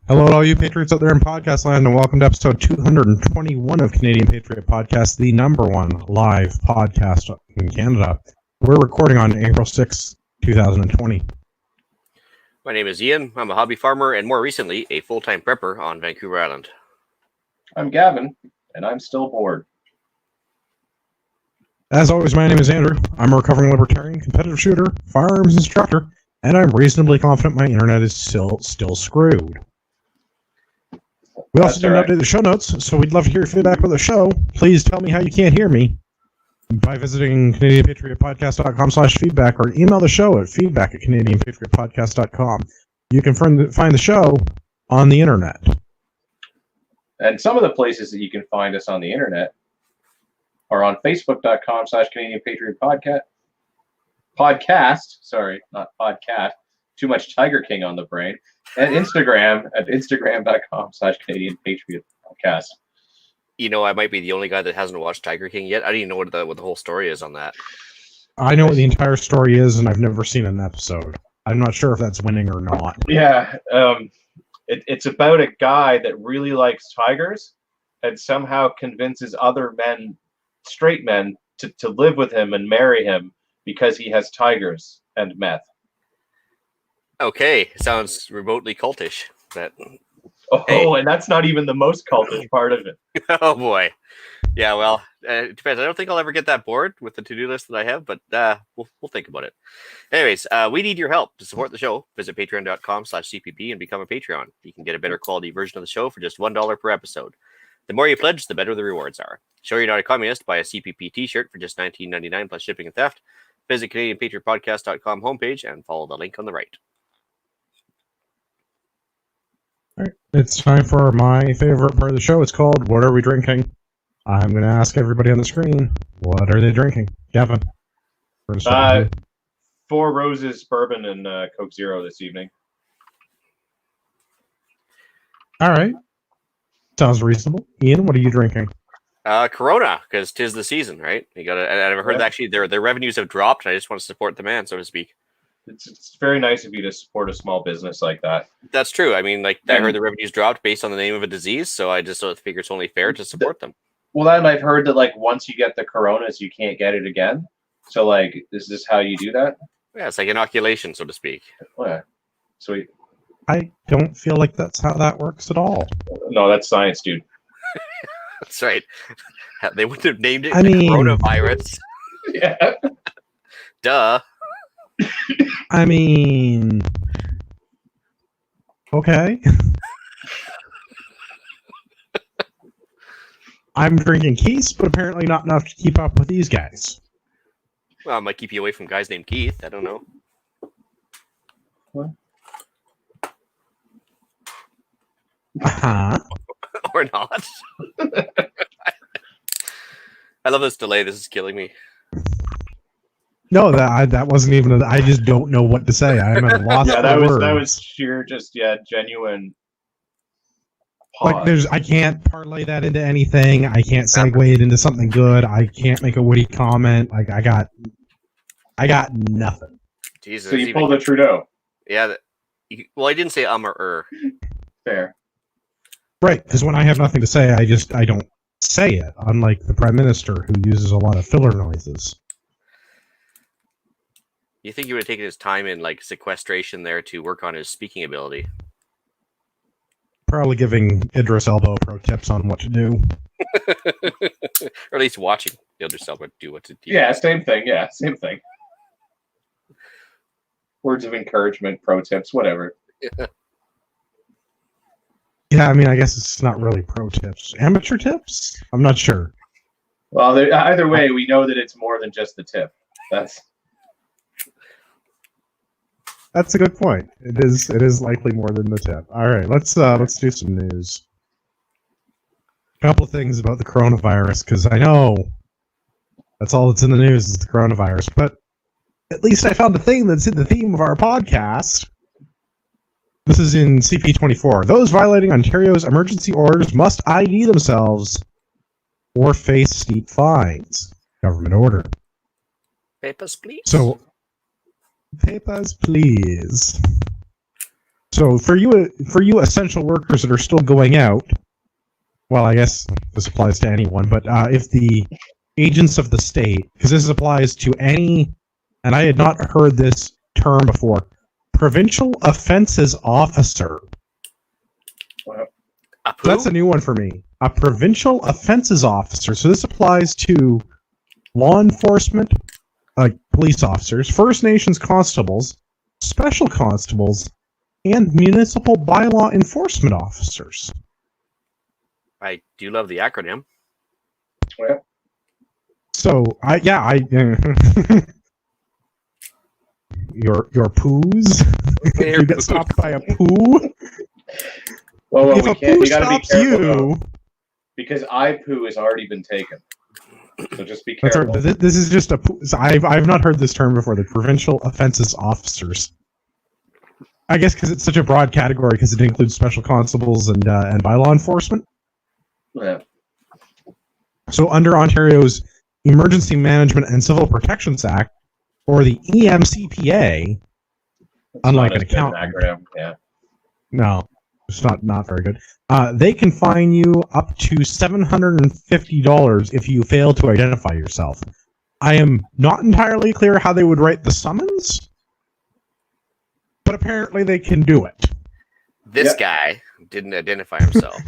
Hello to all you Patriots out there in podcast land, and welcome to episode 221 of Canadian Patriot Podcast, the number one live podcast in Canada. We're recording on April 6th, 2020. My name is Ian. I'm a hobby farmer and more recently a full-time prepper on Vancouver Island. I'm Gavin, and I'm still bored. As always, my name is Andrew. I'm a recovering libertarian, competitive shooter, firearms instructor, and I'm reasonably confident my internet is still screwed. We also didn't update the show notes, so we'd love to hear your feedback with the show. Please tell me how you can't hear me by visiting CanadianPatriotPodcast.com/feedback or email the show at feedback@CanadianPatriotPodcast.com. You can find the show on the internet. And some of the places that you can find us on the internet are on Facebook.com/Canadian Patriot Podcast. Sorry, not podcast. Too much Tiger King on the brain. And Instagram at Instagram.com/Canadian Patriot Podcast. You know, I might be the only guy that hasn't watched Tiger King yet. I don't even know what the whole story is on that. I know what the entire story is, and I've never seen an episode. I'm not sure if that's winning or not. Yeah, it's about a guy that really likes tigers and somehow convinces other men, straight men, to live with him and marry him because he has tigers and meth. Okay, sounds remotely cultish. But and that's not even the most cultish part of it. oh boy, yeah. Well, it depends. I don't think I'll ever get that bored with the to-do list that I have, but we'll think about it. Anyways, we need your help to support the show. Visit patreon.com/CPP and become a Patreon. You can get a better quality version of the show for just $1 per episode. The more you pledge, the better the rewards are. Show you're not a communist. Buy a CPP t-shirt for just $19.99 plus shipping and theft. Visit CanadianPatriotPodcast.com homepage and follow the link on the right. All right, it's time for my favorite part of the show. It's called What Are We Drinking? I'm going to ask everybody on the screen, what are they drinking? Gavin? Four Roses bourbon and Coke Zero this evening. All right. Sounds reasonable. Ian, what are you drinking? Corona, because 'tis the season, right? You gotta. I've heard that actually their revenues have dropped, and I just want to support the man, so to speak. It's very nice of you to support a small business like that. That's true. I mean, I heard the revenues dropped based on the name of a disease, so I just figure it's only fair to support them. Well, and I've heard that once you get the coronas, you can't get it again. So is this how you do that? Yeah, it's like inoculation, so to speak. Oh, yeah. Sweet. I don't feel like that's how that works at all. No, that's science, dude. That's right. They wouldn't have named it coronavirus. Yeah. Duh. I mean, okay. I'm drinking Keith's, but apparently not enough to keep up with these guys. Well, it might keep you away from guys named Keith. I don't know. What? Uh-huh. Or not. I love this delay. This is killing me. No, that wasn't even. I just don't know what to say. I'm at a loss for words. That was sheer, genuine. Pause. I can't parlay that into anything. I can't segue it into something good. I can't make a witty comment. I got nothing. Jesus. So you pulled a Trudeau. Yeah. Well, I didn't say or. Fair. Right, because when I have nothing to say, I don't say it. Unlike the Prime Minister, who uses a lot of filler noises. You think he would have taken his time in sequestration there to work on his speaking ability? Probably giving Idris Elba pro tips on what to do. Or at least watching Idris Elba do what to do. Yeah, same thing. Yeah, same thing. Words of encouragement, pro tips, whatever. Yeah, I mean, I guess it's not really pro tips. Amateur tips? I'm not sure. Well, either way, we know that it's more than just the tip. That's a good point. It is likely more than the tip. All right, let's do some news. A couple of things about the coronavirus, because I know that's all that's in the news is the coronavirus. But at least I found a thing that's in the theme of our podcast. This is in CP24. Those violating Ontario's emergency orders must ID themselves or face steep fines. Government order. Papers, please. So, papers, please. So for you essential workers that are still going out, well, I guess this applies to anyone, but if the agents of the state, because this applies to any, and I had not heard this term before, provincial offenses officer. That's a new one for me. A provincial offenses officer. So this applies to law enforcement, like police officers, First Nations constables, special constables, and municipal bylaw enforcement officers. I do love the acronym. Yeah. So your poos. If you get stopped by a poo. Well, If we a can't. poo You gotta be stops careful you, though, because poo has already been taken. So just be that's careful. right. This is just a poo. So I've not heard this term before. The provincial offenses officers. I guess because it's such a broad category, because it includes special constables and bylaw enforcement. Yeah. So under Ontario's Emergency Management and Civil Protections Act, or the EMCPA, unlike an accountant, acronym. Yeah. no, it's not very good. They can fine you up to $750 if you fail to identify yourself. I am not entirely clear how they would write the summons, but apparently they can do it. This guy didn't identify himself.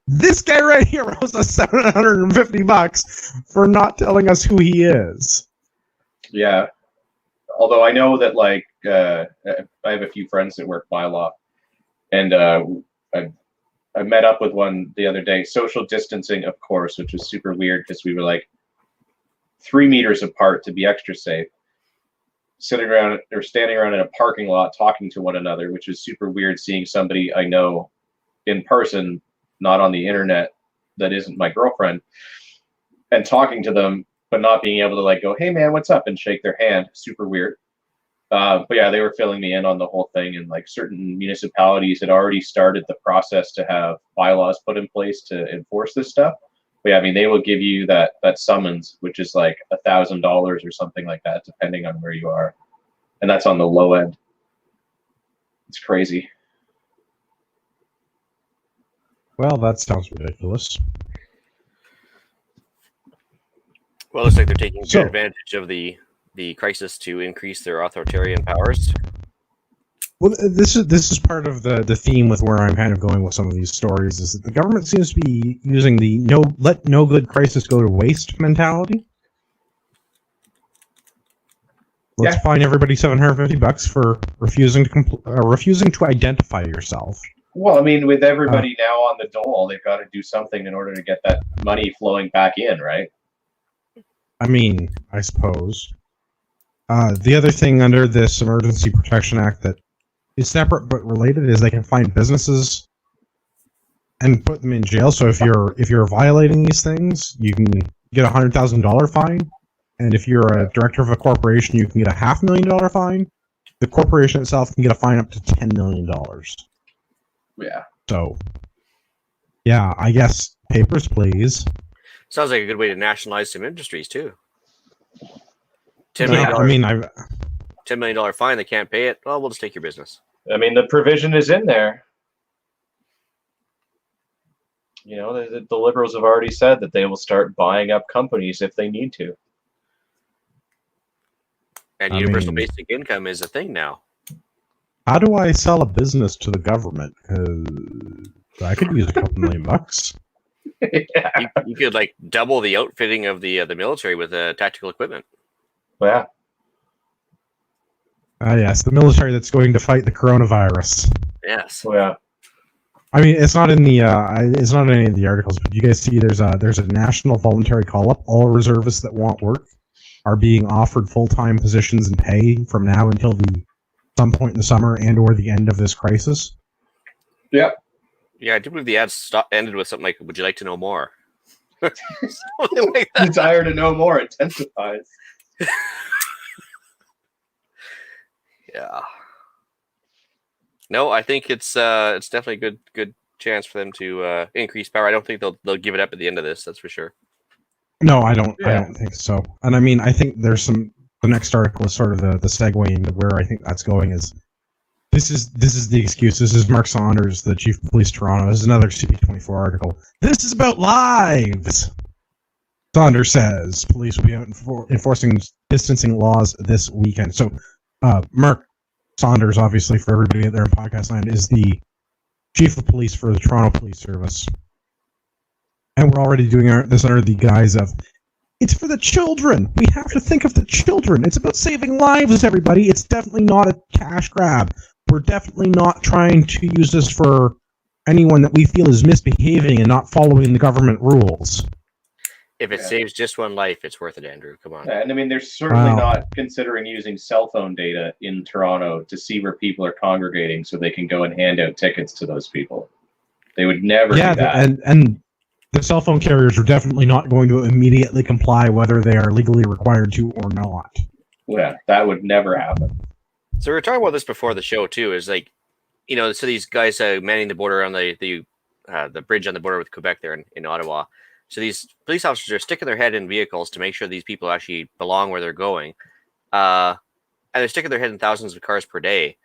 This guy right here owes us $750 for not telling us who he is. Yeah. Although I know that, like, I have a few friends that work bylaw, and I met up with one the other day. Social distancing, of course, which was super weird because we were like 3 meters apart to be extra safe, sitting around or standing around in a parking lot talking to one another, which is super weird seeing somebody I know in person, not on the internet, that isn't my girlfriend, and talking to them, but not being able to like go, hey man, what's up, and shake their hand. Super weird. But yeah, they were filling me in on the whole thing, and like certain municipalities had already started the process to have bylaws put in place to enforce this stuff. But yeah, I mean, they will give you that summons, which is like $1,000 or something like that, depending on where you are, and that's on the low end. It's crazy. Well, that sounds ridiculous. Well, it looks like they're taking good advantage of the crisis to increase their authoritarian powers. Well, this is part of the theme with where I'm kind of going with some of these stories, is that the government seems to be using the let no good crisis go to waste mentality. Let's fine everybody $750 for refusing to identify yourself. Well, I mean, with everybody now on the dole, they've got to do something in order to get that money flowing back in, right? I mean, I suppose. The other thing under this Emergency Protection Act that is separate but related is they can find businesses and put them in jail. So if you're violating these things, you can get a $100,000 fine, and if you're a director of a corporation, you can get a $500,000 fine. The corporation itself can get a fine up to $10 million. Yeah. So, yeah, I guess papers, please. Sounds like a good way to nationalize some industries too. $10 million. $10 million fine. They can't pay it. Well, we'll just take your business. I mean, the provision is in there. You know, the Liberals have already said that they will start buying up companies if they need to. And universal basic income is a thing now. How do I sell a business to the government? I could use a couple $1 million. Yeah. You could like double the outfitting of the military with tactical equipment. Yeah. Yes, the military that's going to fight the coronavirus. Yes. Oh, yeah. I mean, it's not in the it's not in any of the articles, but you guys see there's a national voluntary call up. All reservists that want work are being offered full-time positions and pay from now until some point in the summer and or the end of this crisis. Yeah. Yeah, I do believe the ad ended with something like, "Would you like to know more?" Something like that. Desire to know more intensifies. Yeah. No, I think it's definitely a good chance for them to increase power. I don't think they'll give it up at the end of this. That's for sure. No, I don't. Yeah. I don't think so. And I mean, I think there's the next article is sort of the segue into where I think that's going is This is the excuse. This is Mark Saunders, the chief of police of Toronto. This is another CP24 article. This is about lives. Saunders says police will be out enforcing distancing laws this weekend. So, Mark Saunders, obviously, for everybody out there in podcast land, is the chief of police for the Toronto Police Service. And we're already doing this under the guise of, it's for the children. We have to think of the children. It's about saving lives, everybody. It's definitely not a cash grab. We're definitely not trying to use this for anyone that we feel is misbehaving and not following the government rules. If it saves just one life, it's worth it, Andrew. Come on. Yeah, and I mean, they're certainly not considering using cell phone data in Toronto to see where people are congregating so they can go and hand out tickets to those people. They would never do that. And the cell phone carriers are definitely not going to immediately comply whether they are legally required to or not. Yeah, that would never happen. So we were talking about this before the show too. Is like, so these guys manning the border on the bridge on the border with Quebec there in Ottawa. So these police officers are sticking their head in vehicles to make sure these people actually belong where they're going, and they're sticking their head in thousands of cars per day.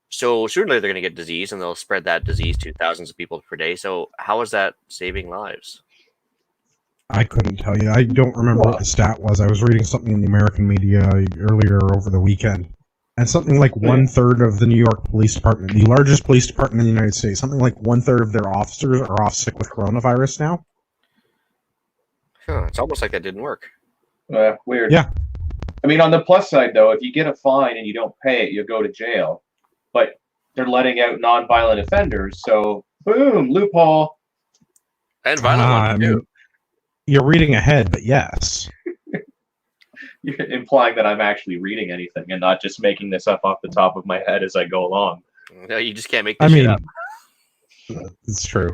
So sooner or later they're going to get disease, and they'll spread that disease to thousands of people per day. So how is that saving lives? I couldn't tell you. I don't remember what the stat was. I was reading something in the American media earlier over the weekend. And something like 1/3 of the New York Police Department, the largest police department in the United States, something like 1/3 of their officers are off sick with coronavirus now. Huh, it's almost like that didn't work. Weird. Yeah. I mean, on the plus side, though, if you get a fine and you don't pay it, you'll go to jail. But they're letting out nonviolent offenders, so boom, loophole. And violent ones too. You're reading ahead, but yes. You're implying that I'm actually reading anything and not just making this up off the top of my head as I go along. No, you just can't make this shit up. It's true.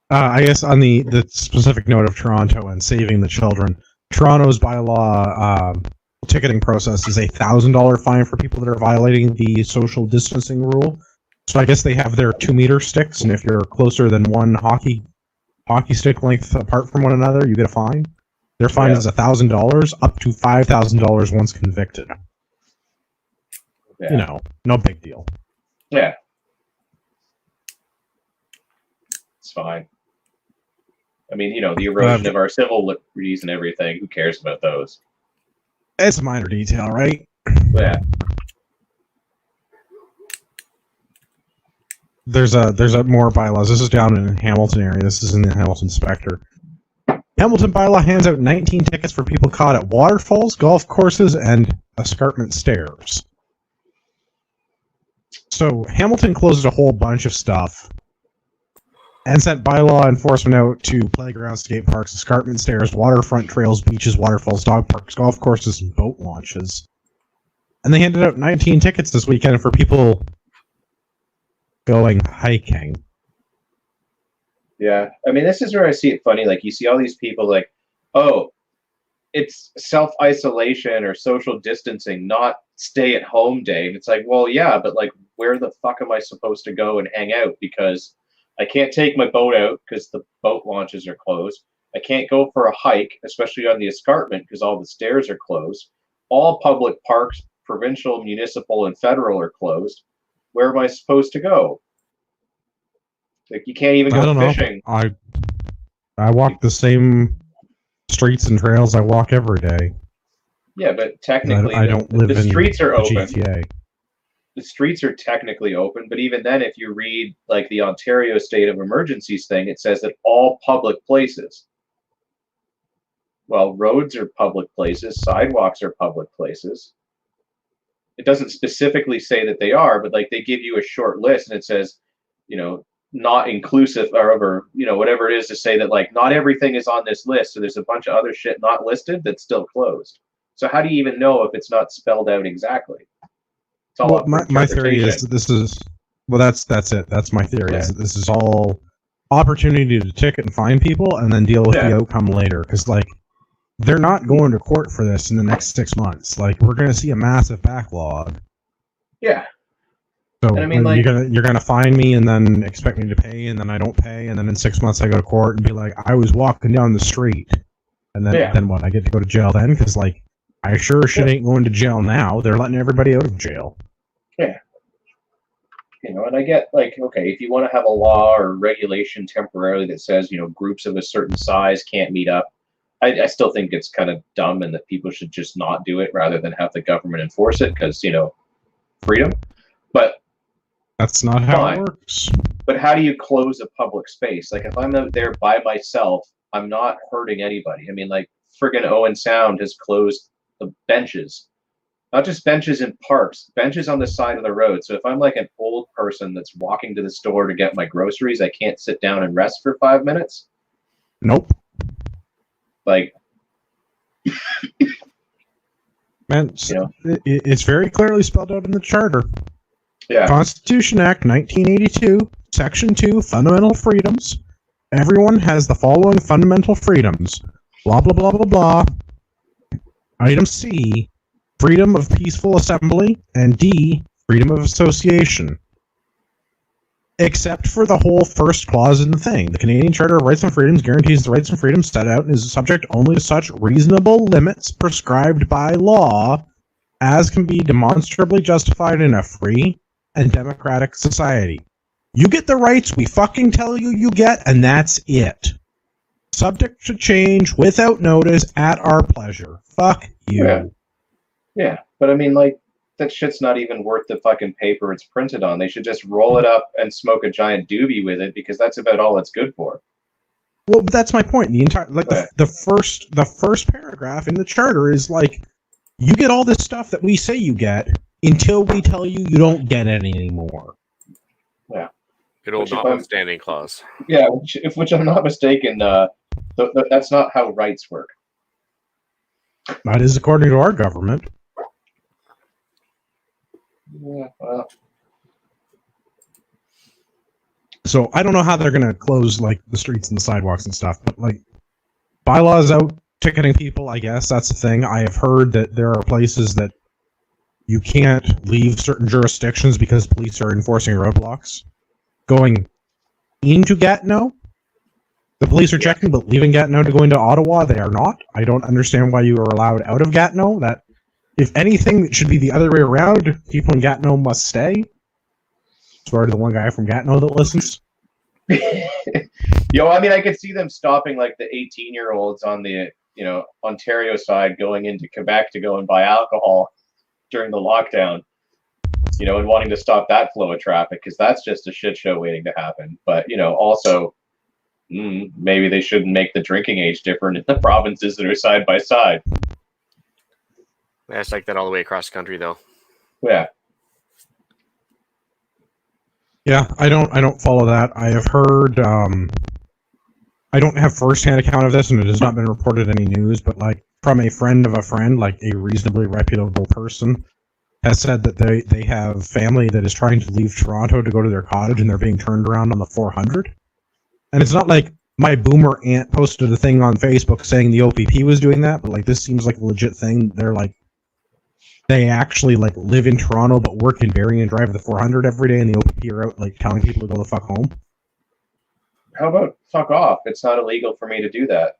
I guess on the specific note of Toronto and saving the children, Toronto's bylaw ticketing process is $1,000 fine for people that are violating the social distancing rule. So I guess they have their 2-meter sticks, and if you're closer than one hockey stick length apart from one another, you get a fine. Their fine is $1,000 up to $5,000 once convicted. Yeah. No big deal. Yeah. It's fine. I mean, the erosion of our civil liberties and everything, who cares about those? It's a minor detail, right? Yeah. There's more bylaws. This is down in Hamilton area. This is in the Hamilton Spectre. Hamilton bylaw hands out 19 tickets for people caught at waterfalls, golf courses, and escarpment stairs. So Hamilton closed a whole bunch of stuff and sent bylaw enforcement out to playgrounds, skate parks, escarpment stairs, waterfront trails, beaches, waterfalls, dog parks, golf courses, and boat launches. And they handed out 19 tickets this weekend for people going hiking. Yeah. I mean, this is where I see it funny. Like, you see all these people like, oh, it's self-isolation or social distancing, not stay-at-home day. And it's like, well, yeah, but, like, where the fuck am I supposed to go and hang out? Because I can't take my boat out because the boat launches are closed. I can't go for a hike, especially on the escarpment, because all the stairs are closed. All public parks, provincial, municipal, and federal are closed. Where am I supposed to go? Like, you can't even go fishing. I walk the same streets and trails I walk every day. Yeah, but technically, I don't live the streets are open. GTA. The streets are technically open, but even then, if you read like the Ontario State of Emergencies thing, it says that all public places. Well, roads are public places, sidewalks are public places. It doesn't specifically say that they are, but like they give you a short list and it says, not inclusive or whatever it is to say that like not everything is on this list. So there's a bunch of other shit not listed that's still closed. So how do you even know if it's not spelled out exactly? It's all my theory is that this is that's it. That's my theory. Is that this is all opportunity to ticket and fine people and then deal with the outcome later. Because like they're not going to court for this in the next 6 months. Like we're going to see a massive backlog. Yeah. So and I mean, like, you're gonna fine me and then expect me to pay, and then I don't pay, and then in 6 months I go to court and be like, I was walking down the street, and then what? I get to go to jail then? Because like I sure shit ain't going to jail now. They're letting everybody out of jail. Yeah. And I get like, okay, if you want to have a law or regulation temporarily that says, groups of a certain size can't meet up, I still think it's kind of dumb and that people should just not do it rather than have the government enforce it because, freedom. But That's not how fine. it works. But how do you close a public space? Like if I'm out there by myself, I'm not hurting anybody. I mean, like friggin' Owen Sound has closed the benches. Not just benches in parks, benches on the side of the road. So if I'm like an old person that's walking to the store to get my groceries, I can't sit down and rest for 5 minutes. Nope. Like, Man, it's very clearly spelled out in the charter. yeah, Constitution Act 1982, Section 2, Fundamental Freedoms. Everyone has the following fundamental freedoms. Blah, blah, blah, blah, blah. Item C, freedom of peaceful assembly, and D, freedom of association. Except for the whole first clause in the thing. The Canadian Charter of Rights and Freedoms guarantees the rights and freedoms set out and is subject only to such reasonable limits prescribed by law as can be demonstrably justified in a free and democratic society. You get the rights we fucking tell you you get, and that's it. Subject to change without notice at our pleasure. Fuck you. Yeah. But I mean, like, that shit's not even worth the fucking paper it's printed on. They should just roll it up and smoke a giant doobie with it because that's about all it's good for. Well, that's my point. The entire the first paragraph in the charter is like, you get all this stuff that we say you get until we tell you you don't get any anymore. Yeah. Good old notwithstanding clause. Yeah, which I'm not mistaken, that's not how rights work. That is according to our government. Yeah, well. So I don't know how they're going to close like the streets and the sidewalks and stuff, but like bylaws out ticketing people, I guess that's the thing. I have heard that there are places that you can't leave certain jurisdictions because police are enforcing roadblocks. Going into Gatineau, the police are checking, but leaving Gatineau to go into Ottawa, they are not. I don't understand why you are allowed out of Gatineau. That, if anything, it should be the other way around. People in Gatineau must stay. Sorry to the one guy from Gatineau that listens. I mean, I could see them stopping like the 18-year-olds on the Ontario side going into Quebec to go and buy alcohol during the lockdown, and wanting to stop that flow of traffic because that's just a shit show waiting to happen. But also, maybe they shouldn't make the drinking age different in the provinces that are side by side. Yeah, it's like that all the way across the country, though. Yeah. Yeah, I don't follow that. I have heard, I don't have first-hand account of this, and it has not been reported in any news, but like from a friend of a friend, like a reasonably reputable person, has said that they have family that is trying to leave Toronto to go to their cottage, and they're being turned around on the 400. And it's not like my boomer aunt posted a thing on Facebook saying the OPP was doing that, but like this seems like a legit thing. They're like, they actually like live in Toronto but work in Barrie and drive the 400 every day, and the OPP are out like telling people to go the fuck home. How about fuck off? It's not illegal for me to do that.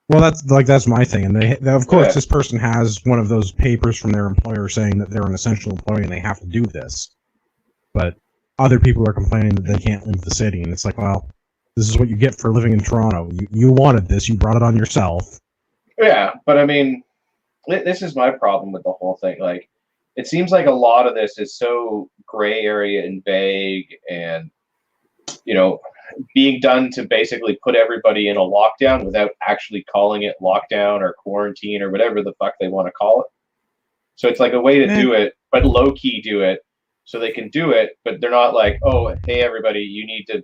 Well, that's my thing, and they of course this person has one of those papers from their employer saying that they're an essential employee and they have to do this, but other people are complaining that they can't leave the city, and it's like, well, this is what you get for living in Toronto. You wanted this, you brought it on yourself. Yeah, but I mean, this is my problem with the whole thing. Like, it seems like a lot of this is so gray area and vague and, being done to basically put everybody in a lockdown without actually calling it lockdown or quarantine or whatever the fuck they want to call it. So it's like a way to do it, but low-key do it so they can do it, but they're not like, oh, hey, everybody, you need to,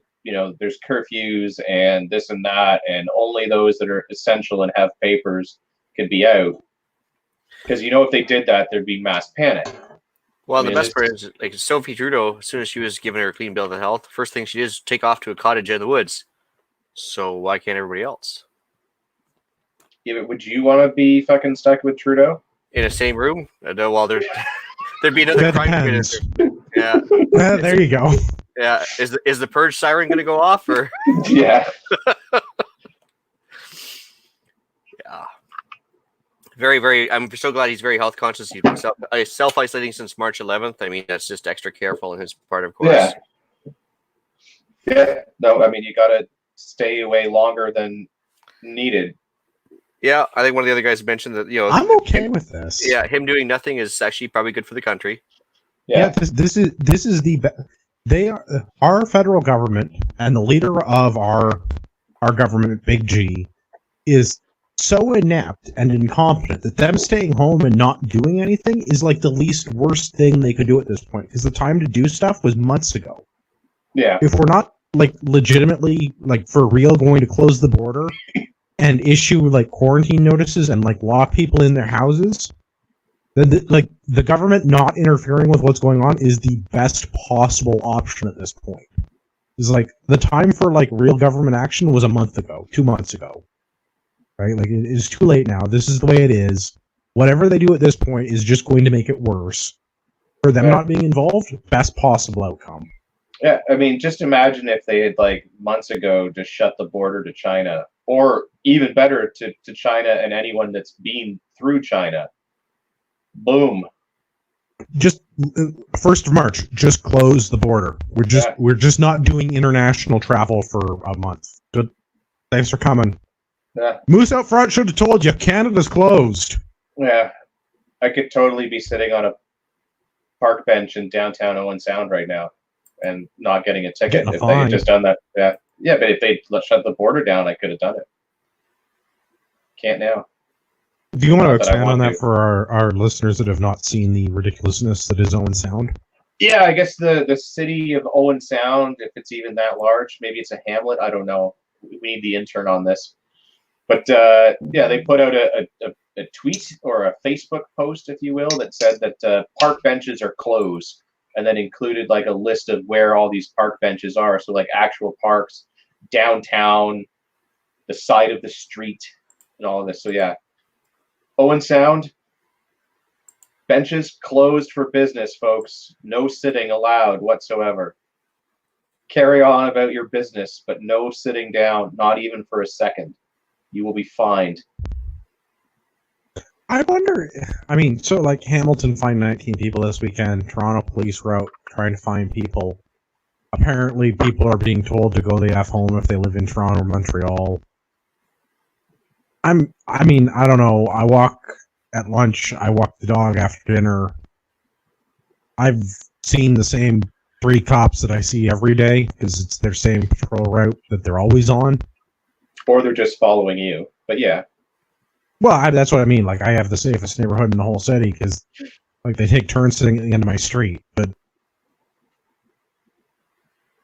there's curfews and this and that, and only those that are essential and have papers can be out. Because if they did that, there'd be mass panic. Well, the best part is, like, Sophie Trudeau, as soon as she was given her clean bill of health, the first thing she did is take off to a cottage in the woods. So why can't everybody else? Yeah, but would you want to be fucking stuck with Trudeau? In the same room? No, well, there'd be another crime committed. Yeah. There you go. Yeah. Is the purge siren going to go off? Or? Yeah. Yeah. Very, very. I'm so glad he's very health conscious. He's been self-isolating since March 11th. I mean, that's just extra careful on his part, of course. Yeah. Yeah. No, I mean, you got to stay away longer than needed. Yeah, I think one of the other guys mentioned that, I'm okay with this. Yeah, him doing nothing is actually probably good for the country. Yeah, this is they are our federal government, and the leader of our government, Big G, is so inept and incompetent that them staying home and not doing anything is like the least worst thing they could do at this point, because the time to do stuff was months ago. Yeah. If we're not like legitimately, like for real, going to close the border and issue like quarantine notices and like lock people in their houses, then the government not interfering with what's going on is the best possible option at this point. It's like the time for like real government action was a month ago, 2 months ago. Right? Like, it is too late now. This is the way it is. Whatever they do at this point is just going to make it worse. For them not being involved, best possible outcome. Yeah, I mean, just imagine if they had, like, months ago just shut the border to China, or even better, to China and anyone that's been through China. Boom. Just 1st of March, just close the border. We're just not doing international travel for a month. Good. Thanks for coming. Yeah. Moose out front should have told you Canada's closed. Yeah. I could totally be sitting on a park bench in downtown Owen Sound right now and not getting a ticket if they had just done that. Yeah. Yeah, but if they shut the border down, I could have done it. Can't now. Do you want to expand on that for our listeners that have not seen the ridiculousness that is Owen Sound? Yeah, I guess the city of Owen Sound, if it's even that large, maybe it's a hamlet. I don't know. We need the intern on this. But yeah, they put out a tweet or a Facebook post, if you will, that said that park benches are closed, and then included like a list of where all these park benches are. So like actual parks, downtown, the side of the street, and all of this. So yeah, Owen Sound, benches closed for business, folks. No sitting allowed whatsoever. Carry on about your business, but no sitting down, not even for a second. You will be fined. I wonder, I mean, so like Hamilton fined 19 people this weekend. Toronto police were out trying to find people. Apparently, people are being told to go the F home if they live in Toronto or Montreal. I mean, I don't know. I walk at lunch. I walk the dog after dinner. I've seen the same 3 cops that I see every day because it's their same patrol route that they're always on. Or they're just following you. But yeah. Well, that's what I mean. Like, I have the safest neighborhood in the whole city because, like, they take turns sitting at the end of my street. But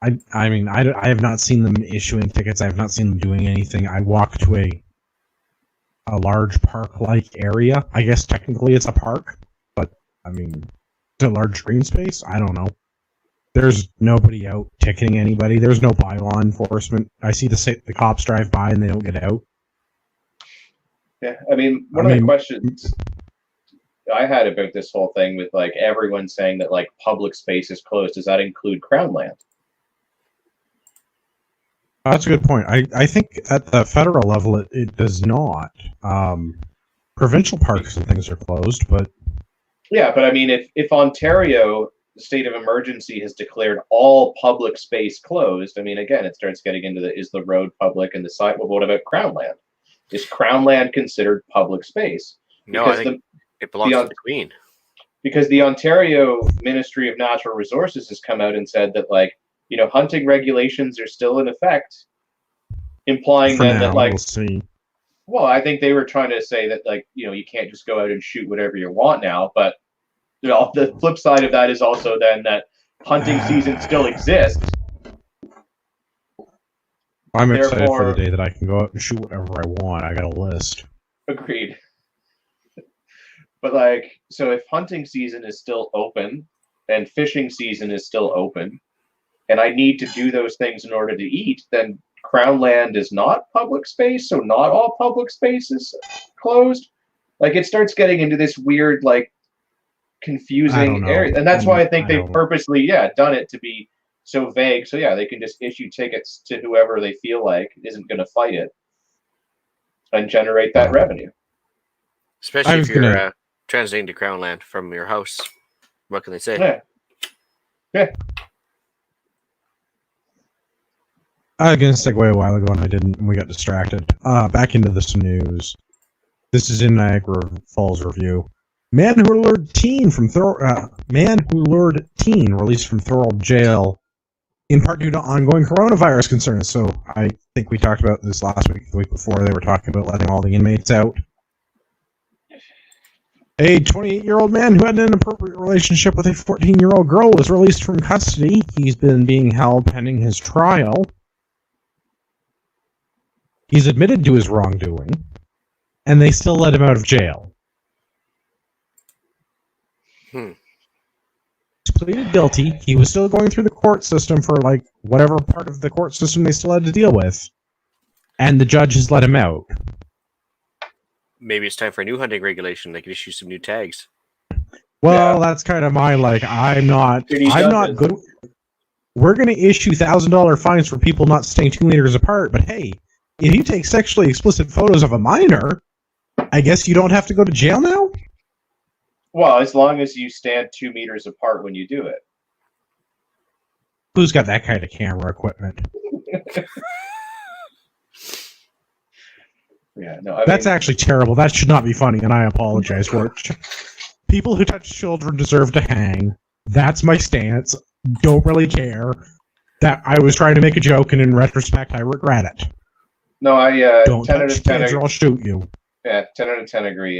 I mean, I have not seen them issuing tickets. I have not seen them doing anything. I walk to a large park-like area. I guess technically it's a park, but I mean, it's a large green space. I don't know. There's nobody out ticketing anybody. There's no bylaw enforcement. I see the cops drive by and they don't get out. Yeah, I mean, one of the questions I had about this whole thing with like everyone saying that like public space is closed, does that include Crown land? That's a good point. I think at the federal level it does not. Provincial parks and things are closed, but yeah, but I mean, if Ontario, the state of emergency, has declared all public space closed, I mean, again, it starts getting into is the road public and the site. Well, what about Crown land? Is Crown land considered public space? No, I think it belongs to the Queen. Because the Ontario Ministry of Natural Resources has come out and said that, like, you know, hunting regulations are still in effect, implying then that, like, we'll see. Well, I think they were trying to say that, like, you know, you can't just go out and shoot whatever you want now. But, you know, the flip side of that is also then that hunting season still exists. I'm excited for the day that I can go out and shoot whatever I want. I got a list. Agreed. But, like, so if hunting season is still open and fishing season is still open, and I need to do those things in order to eat, then Crown land is not public space, so not all public space is closed. Like, it starts getting into this weird, like, confusing area. And that's why I think they've purposely, done it to be so vague. So, yeah, they can just issue tickets to whoever they feel like isn't going to fight it and generate that revenue. Especially if you're transiting to Crown Land from your house. What can they say? Yeah. I was going to segue a while ago and I didn't, and we got distracted. Back into this news. This is in Niagara Falls Review. Man who lured teen released from Thorold Jail in part due to ongoing coronavirus concerns. So I think we talked about this last week, the week before. They were talking about letting all the inmates out. A 28-year-old man who had an inappropriate relationship with a 14-year-old girl was released from custody. He's been being held pending his trial. He's admitted to his wrongdoing, and they still let him out of jail. He's pleaded guilty. He was still going through the court system for, like, whatever part of the court system they still had to deal with. And the judge has let him out. Maybe it's time for a new hunting regulation. They can issue some new tags. Well, that's kind of my, like, I'm not good. We're going to issue $1,000 fines for people not staying 2 meters apart, but hey, if you take sexually explicit photos of a minor, I guess you don't have to go to jail now? Well, as long as you stand 2 meters apart when you do it. Who's got that kind of camera equipment? Yeah, no, That's actually terrible. That should not be funny, and I apologize for it. People who touch children deserve to hang. That's my stance. Don't really care. That I was trying to make a joke, and in retrospect, I regret it. No, don't 10 out touch of 10 kids or I'll shoot you. Yeah, 10 out of 10 agree.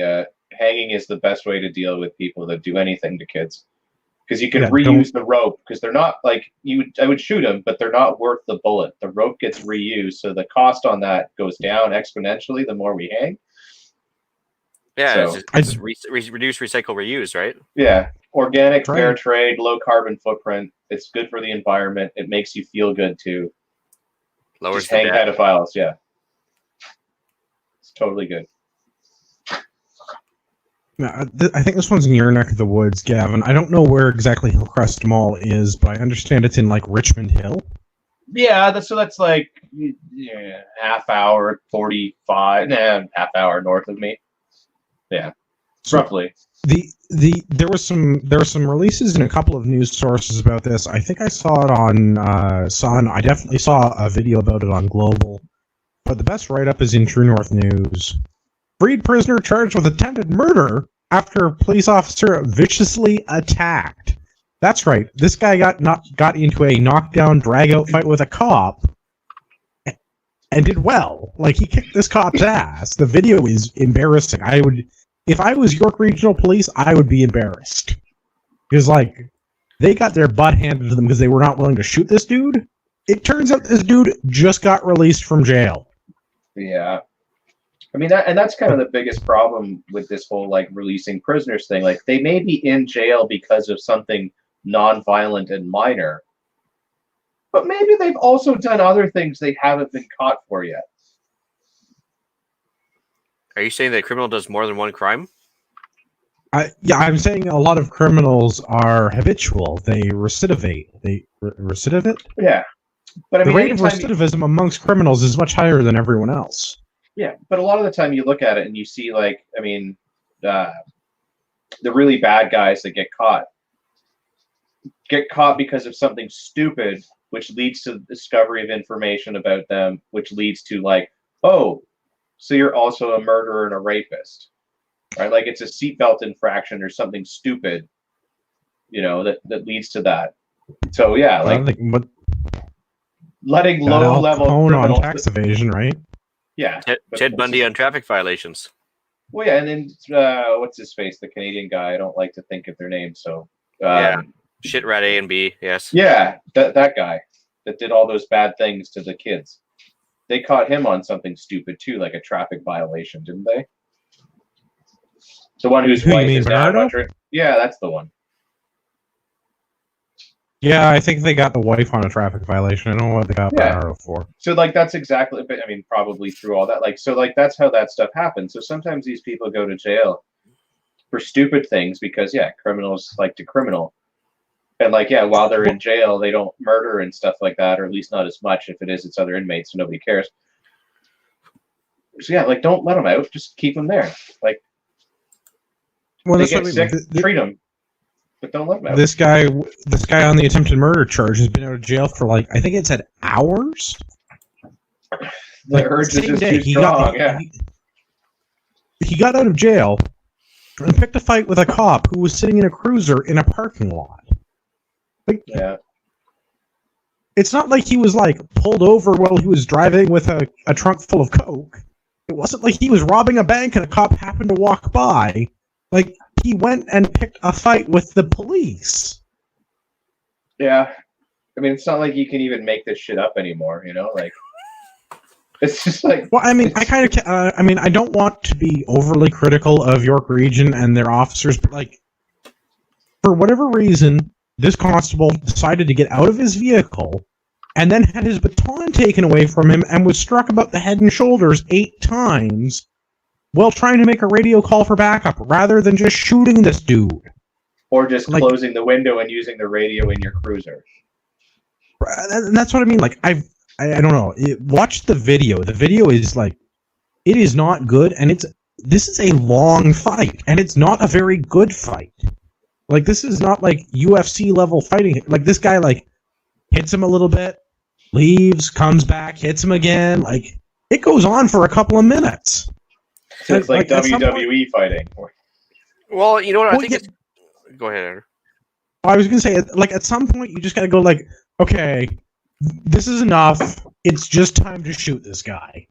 Hanging is the best way to deal with people that do anything to kids. Because you can reuse the rope, because they're not, like, I would shoot them, but they're not worth the bullet. The rope gets reused, so the cost on that goes down exponentially the more we hang. Yeah, so, it's reduce, recycle, reuse, right? Yeah. Organic, fair trade, low carbon footprint. It's good for the environment. It makes you feel good, too. Lowers Just hang pedophiles, yeah. It's totally good. I think this one's in your neck of the woods, Gavin. I don't know where exactly Hillcrest Mall is, but I understand it's in, like, Richmond Hill. Yeah, that's like half hour, 45, half hour north of me. Yeah, so roughly. There were some releases in a couple of news sources about this. I think I saw it on Sun. I definitely saw a video about it on Global. But the best write-up is in True North News. Freed prisoner charged with attempted murder after a police officer viciously attacked. That's right. This guy got into a knockdown, drag-out fight with a cop and did well. Like, he kicked this cop's ass. The video is embarrassing. If I was York Regional Police, I would be embarrassed. Because, like, they got their butt handed to them because they were not willing to shoot this dude. It turns out this dude just got released from jail. Yeah. I mean, that's kind of the biggest problem with this whole, like, releasing prisoners thing. Like, they may be in jail because of something non-violent and minor, but maybe they've also done other things they haven't been caught for yet. Are you saying that a criminal does more than one crime? I'm saying a lot of criminals are habitual. They recidivate. Recidivate? Yeah. But I mean, the rate of recidivism amongst criminals is much higher than everyone else. Yeah, but a lot of the time you look at it and you see, like, I mean, the really bad guys that get caught because of something stupid, which leads to the discovery of information about them, which leads to, like, oh, so you're also a murderer and a rapist, right? Like, it's a seatbelt infraction or something stupid, that leads to that. So yeah, like, letting low-level criminals on tax evasion, right? Yeah. Ted Bundy on traffic violations. Well, yeah, and then what's his face? The Canadian guy. I don't like to think of their names, so Shit rat A and B, yes. Yeah, that guy that did all those bad things to the kids. They caught him on something stupid too, like a traffic violation, didn't they? The one whose wife is now. Yeah, that's the one. Yeah, I think they got the wife on a traffic violation. I don't know what they got Bernardo for. So, like, that's exactly, I mean, probably through all that. Like, so, like, that's how that stuff happens. So sometimes these people go to jail for stupid things because, criminals like to criminal. And, like, while they're in jail, they don't murder and stuff like that, or at least not as much. If it is, it's other inmates, so nobody cares. So, like, don't let them out. Just keep them there. Like, Well, They that's get what I sick, mean. treat them, but don't let them out. This guy on the attempted murder charge has been out of jail for like, I think it said hours. The urge is same just day, too strong. He got out of jail and picked a fight with a cop who was sitting in a cruiser in a parking lot. Like, Yeah. it's not like he was like pulled over while he was driving with a trunk full of coke. It wasn't like he was robbing a bank and a cop happened to walk by. Like, he went and picked a fight with the police. Yeah. I mean, it's not like you can even make this shit up anymore, you know? Like, it's just like... Well, I mean, I don't want to be overly critical of York Region and their officers, but, like, for whatever reason, this constable decided to get out of his vehicle and then had his baton taken away from him and was struck about the head and shoulders 8 times while trying to make a radio call for backup rather than just shooting this dude. Or just like, closing the window and using the radio in your cruiser. And that's what I mean. Like, I don't know. Watch the video. The video is, like, it is not good, and this is a long fight, and it's not a very good fight. Like, this is not, like, UFC level fighting. Like, this guy, like, hits him a little bit, leaves, comes back, hits him again. Like, it goes on for a couple of minutes. So it's like WWE fighting. Well, you know what? I think it's... Go ahead, Andrew. I was going to say, like, at some point, you just got to go, like, okay, this is enough. It's just time to shoot this guy.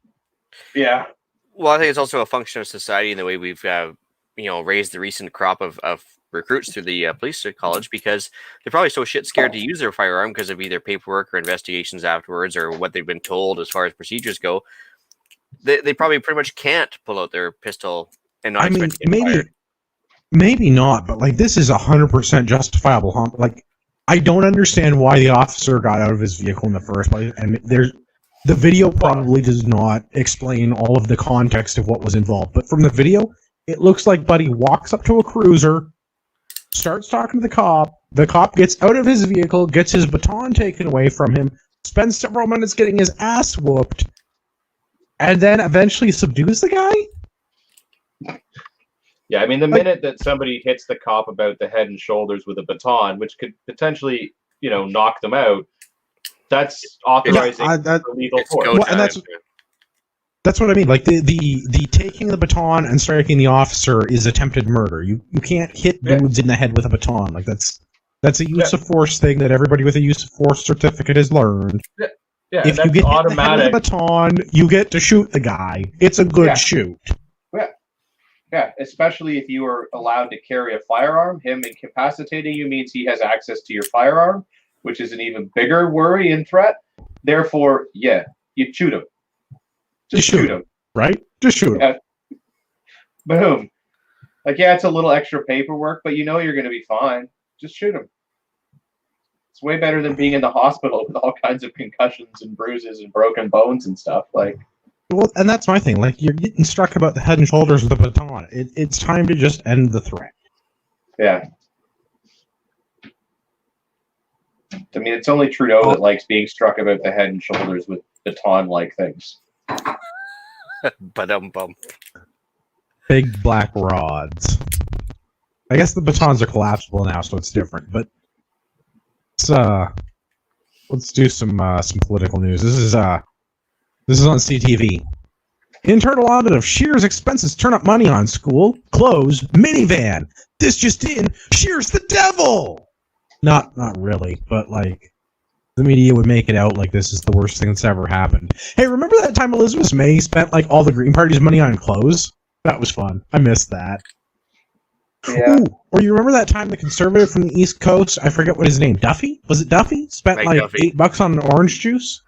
Yeah. Well, I think it's also a function of society in the way we've, raised the recent crop of recruits through the police college, because they're probably so shit scared to use their firearm because of either paperwork or investigations afterwards or what they've been told as far as procedures go. They probably pretty much can't pull out their pistol and not expect to get fired. Maybe not, but like this is 100% justifiable. Huh? Like, I don't understand why the officer got out of his vehicle in the first place, and the video probably does not explain all of the context of what was involved. But from the video, it looks like Buddy walks up to a cruiser, starts talking to the cop gets out of his vehicle, gets his baton taken away from him, spends several minutes getting his ass whooped, and then eventually subdues the guy? Yeah, I mean, the minute that somebody hits the cop about the head and shoulders with a baton, which could potentially, knock them out, that's authorizing lethal force. Well, and that's what I mean. Like, the taking the baton and striking the officer is attempted murder. You can't hit dudes in the head with a baton. Like, that's a use of force thing that everybody with a use of force certificate has learned. Yeah, if you get hit in the head with a baton, you get to shoot the guy. It's a good shoot. Yeah, especially if you are allowed to carry a firearm. Him incapacitating you means he has access to your firearm, which is an even bigger worry and threat. Therefore, yeah, you shoot him. Just shoot him. Right? Just shoot him. Boom. Like, yeah, it's a little extra paperwork, but you're going to be fine. Just shoot him. It's way better than being in the hospital with all kinds of concussions and bruises and broken bones and stuff. Like, well, and that's my thing. Like, you're getting struck about the head and shoulders with a baton. It's time to just end the threat. Yeah. I mean, it's only Trudeau that likes being struck about the head and shoulders with baton-like things. Ba-dum-bum. Big black rods. I guess the batons are collapsible now, so it's different. But let's do some political news. This is on CTV. Internal audit of Scheer's expenses turn up money on school, clothes, minivan. This just in, Scheer's the devil! Not really, but like, the media would make it out like this is the worst thing that's ever happened. Hey, remember that time Elizabeth May spent like all the Green Party's money on clothes? That was fun. I missed that. Yeah. Ooh, or you remember that time the conservative from the East Coast, I forget what his name, Duffy? Was it Duffy? Spent Mike like Duffy. $8 on orange juice?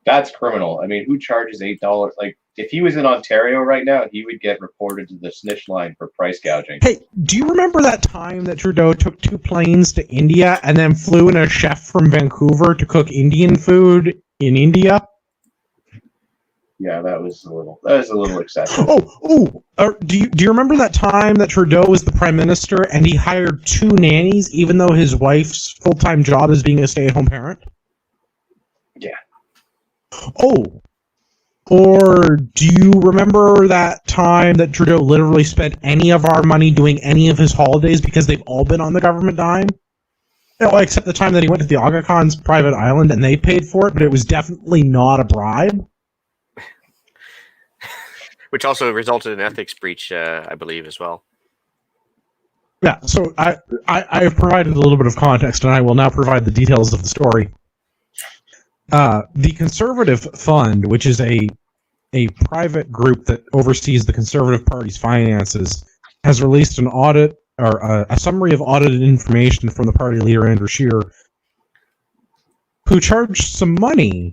That's criminal. I mean, who charges $8? Like, if he was in Ontario right now, he would get reported to the snitch line for price gouging. Hey, do you remember that time that Trudeau took 2 planes to India and then flew in a chef from Vancouver to cook Indian food in India? Yeah, that was a little excessive. Do you remember that time that Trudeau was the prime minister and he hired 2 nannies even though his wife's full-time job is being a stay-at-home parent? Yeah. Oh, Or do you remember that time that Trudeau literally spent any of our money doing any of his holidays because they've all been on the government dime? No, except the time that he went to the Aga Khan's private island and they paid for it, but it was definitely not a bribe. Which also resulted in an ethics breach, I believe, as well. Yeah, so I have provided a little bit of context, and I will now provide the details of the story. The Conservative Fund, which is a private group that oversees the Conservative Party's finances, has released an audit or a summary of audited information from the party leader Andrew Scheer, who charged some money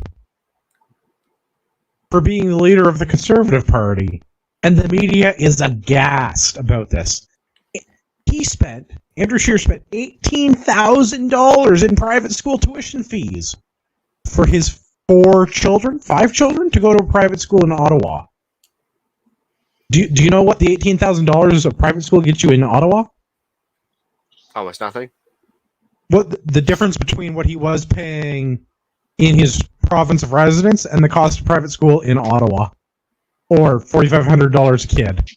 for being the leader of the Conservative Party, and the media is aghast about this. Andrew Scheer spent $18,000 in private school tuition fees for his 5 children, to go to a private school in Ottawa. Do you know what the $18,000 of private school gets you in Ottawa? Almost nothing. What the difference between what he was paying in his province of residence and the cost of private school in Ottawa, or $4,500 a kid.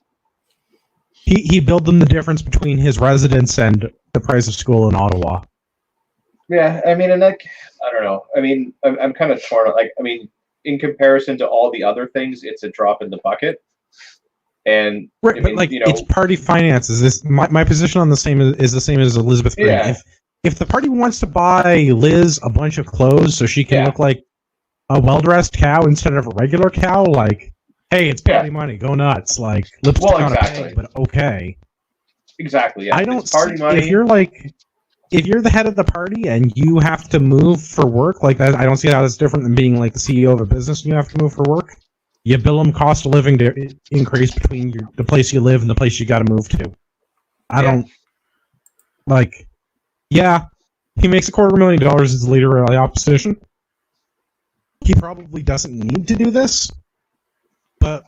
He billed them the difference between his residence and the price of school in Ottawa. Yeah, I mean, and like, I don't know. I mean, I'm kind of torn. Like, I mean, in comparison to all the other things, it's a drop in the bucket. And right, I but mean, like, you know, it's party finances. My position on the same is the same as Elizabeth Green. Yeah. If the party wants to buy Liz a bunch of clothes so she can look like a well-dressed cow instead of a regular cow, like, hey, it's party money, go nuts. Like, lipstick on a peg, but okay. Exactly. Yeah. I don't It's party money. If you're the head of the party and you have to move for work, like that, I don't see how that's different than being like the CEO of a business and you have to move for work. You bill them cost of living to increase between the place you live and the place you got to move to. I don't like. Yeah, he makes $250,000 as the leader of the opposition. He probably doesn't need to do this, but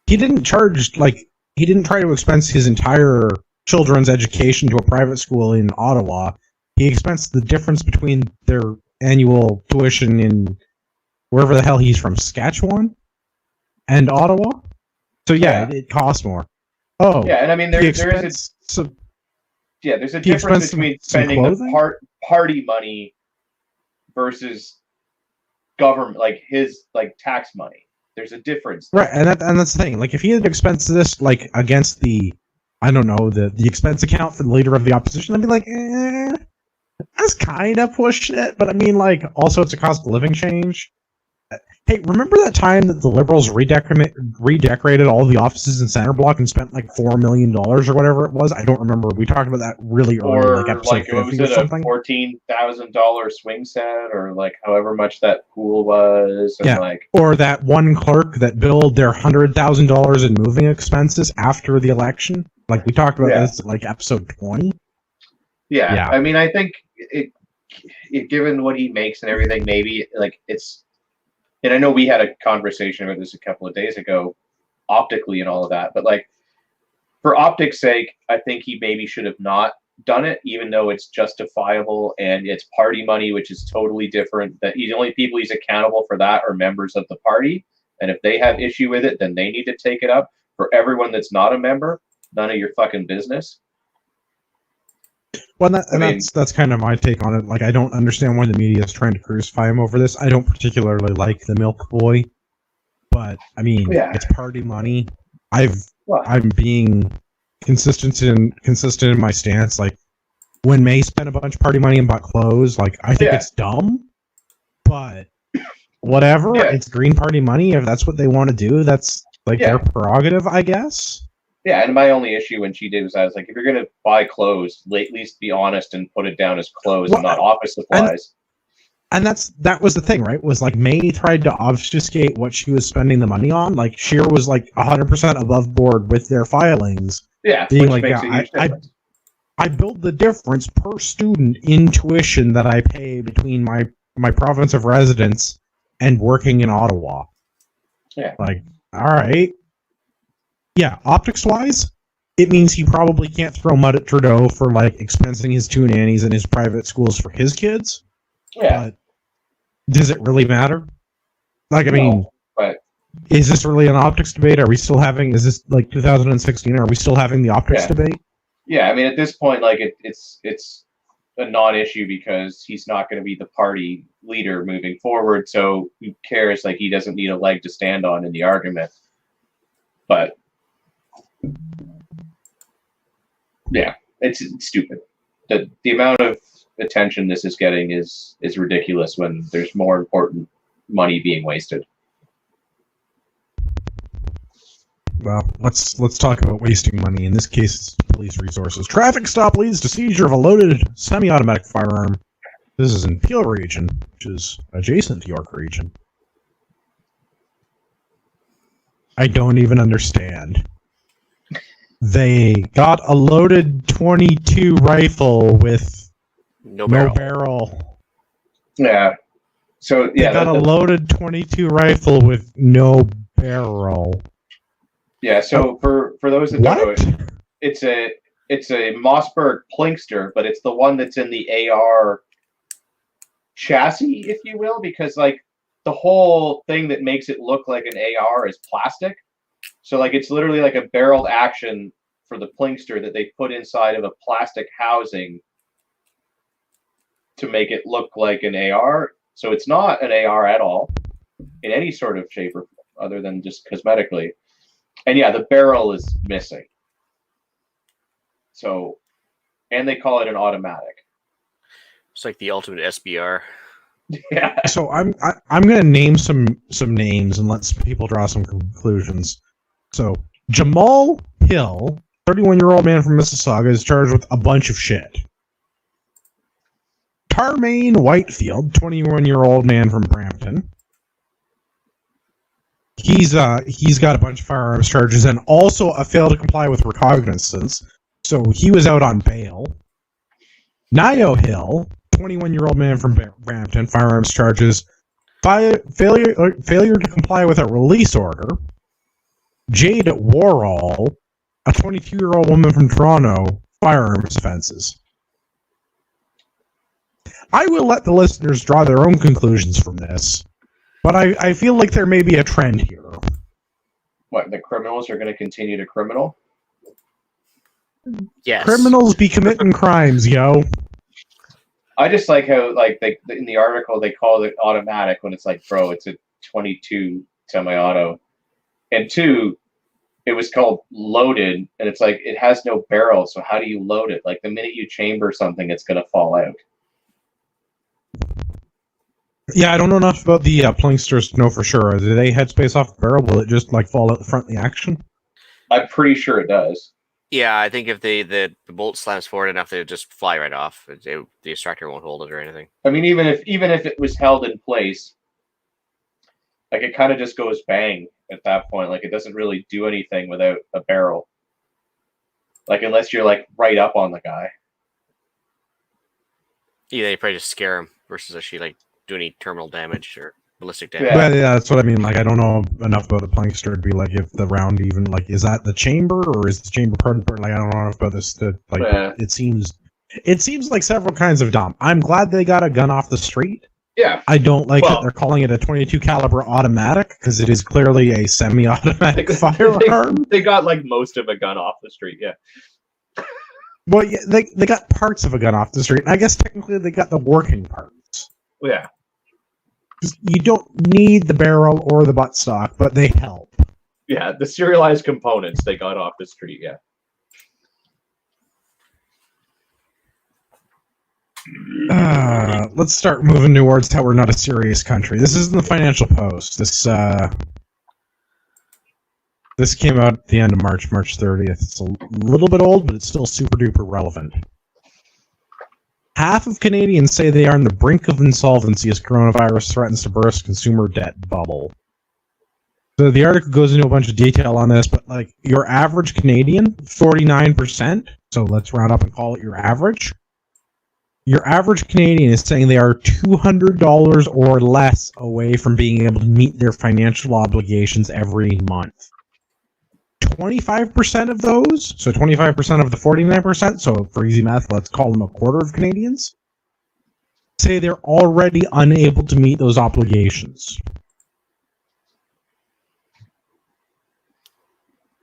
he didn't he didn't try to expense his entire children's education to a private school in Ottawa. He expensed the difference between their annual tuition in wherever the hell he's from, Saskatchewan and Ottawa. So it costs more. Oh, yeah, and I mean there's a difference between spending the party money versus government, like his tax money. There's a difference there. Right, and that's the thing. Like, if he had expensed this like against the, I don't know, the expense account for the leader of the opposition, I'd be like, that's kind of pushing it. But I mean, like, also it's a cost of living change. Hey, remember that time that the Liberals redecorated all the offices in Center Block and spent like $4 million or whatever it was? I don't remember. We talked about that really early, like episode 50 or something. A $14,000 swing set, or like however much that pool was, and or that one clerk that billed their $100,000 in moving expenses after the election. Like, we talked about this at like episode 20. Yeah, I mean, I think it given what he makes and everything, maybe like it's. And I know we had a conversation about this a couple of days ago, optically and all of that. But like, for optics' sake, I think he maybe should have not done it, even though it's justifiable and it's party money, which is totally different. That the only people he's accountable for that are members of the party, and if they have issue with it, then they need to take it up. For everyone that's not a member, none of your fucking business. Well, that's kind of my take on it. Like, I don't understand why the media is trying to crucify him over this. I don't particularly like the Milk Boy, but I mean, it's party money. I'm being consistent in my stance. Like, when May spent a bunch of party money and bought clothes, like, I think it's dumb, but whatever. It's Green Party money. If that's what they want to do, that's like their prerogative, I guess. Yeah, and my only issue when she did was I was like, if you're going to buy clothes, at least be honest and put it down as clothes and not office supplies. And that was the thing, right? Was like May tried to obfuscate what she was spending the money on. Like, Scheer was like 100% above board with their filings. Yeah, being like, I build the difference per student in tuition that I pay between my province of residence and working in Ottawa. Yeah. Like, all right. Yeah, optics-wise, it means he probably can't throw mud at Trudeau for, like, expensing his 2 nannies in his private schools for his kids. Yeah. But does it really matter? Like, I mean, Is this really an optics debate? Are we still having? Is this like 2016? Are we still having the optics debate? Yeah, I mean, at this point, like it's a non-issue because he's not going to be the party leader moving forward. So who cares? Like, he doesn't need a leg to stand on in the argument. But yeah, it's stupid. The amount of attention this is getting is ridiculous when there's more important money being wasted. Well, let's talk about wasting money. In this case, it's police resources. Traffic stop leads to seizure of a loaded semi-automatic firearm. This is in Peel region, which is adjacent to York region. I don't even understand. They got a loaded .22 rifle with no barrel. Yeah. So yeah, they got a loaded .22 rifle with no barrel. Yeah. So for those that don't know, it's a Mossberg Plinkster, but it's the one that's in the AR chassis, if you will, because like the whole thing that makes it look like an AR is plastic. So like it's literally like a barreled action for the Plinkster that they put inside of a plastic housing to make it look like an AR. So it's not an AR at all in any sort of shape or other than just cosmetically. And yeah, the barrel is missing. So, and they call it an automatic. It's like the ultimate SBR. Yeah. So I'm going to name some names and let people draw some conclusions. So Jamal Hill, 31-year-old man from Mississauga, is charged with a bunch of shit. Tarmaine Whitefield, 21-year-old man from Brampton. He's got a bunch of firearms charges and also a fail to comply with recognizance. So he was out on bail. Nio Hill, 21-year-old man from Brampton, firearms charges, failure to comply with a release order. Jade Warall, a 22-year-old woman from Toronto, firearms offenses. I will let the listeners draw their own conclusions from this, but I feel like there may be a trend here. What, the criminals are going to continue to criminal? Yes. Criminals be committing crimes, yo. I just like how, like, they in the article they call it automatic when it's like, bro, it's a 22 semi-auto. And two, it was called loaded, and it's like it has no barrel, so how do you load it? Like the minute you chamber something, it's going to fall out. Yeah, I don't know enough about the Plinksters to know for sure. Do they headspace off the barrel? Will it just like fall out the front of the action? I'm pretty sure it does. Yeah, I think if the bolt slams forward enough, they would just fly right off. The extractor won't hold it or anything. I mean, even if it was held in place, like it kind of just goes bang at that point. Like it doesn't really do anything without a barrel. Like unless you're like right up on the guy. Yeah, they probably just scare him versus actually like do any terminal damage or ballistic damage. Yeah. Well, yeah, that's what I mean. Like, I don't know enough about the Plinkster to be like, if the round even, like, is that the chamber or is the chamber part of the, like, I don't know enough about this to, like, it seems like several kinds of dumb. I'm glad they got a gun off the street. Yeah. I don't like that they're calling it a 22 caliber automatic because it is clearly a semi-automatic firearm. They got like most of a gun off the street, yeah. Well, yeah, they got parts of a gun off the street. I guess technically they got the working parts. Yeah. You don't need the barrel or the buttstock, but they help. Yeah, the serialized components they got off the street, yeah. Let's start moving towards how we're not a serious country. This is in the Financial Post. This came out at the end of March 30th. It's a little bit old, but it's still super duper relevant. Half of Canadians say they are on the brink of insolvency as coronavirus threatens to burst consumer debt bubble. So the article goes into a bunch of detail on this, but like your average Canadian, 49%, so let's round up and call it your average. Your average Canadian is saying they are $200 or less away from being able to meet their financial obligations every month. 25% of those, so 25% of the 49%, so for easy math, let's call them a quarter of Canadians, say they're already unable to meet those obligations.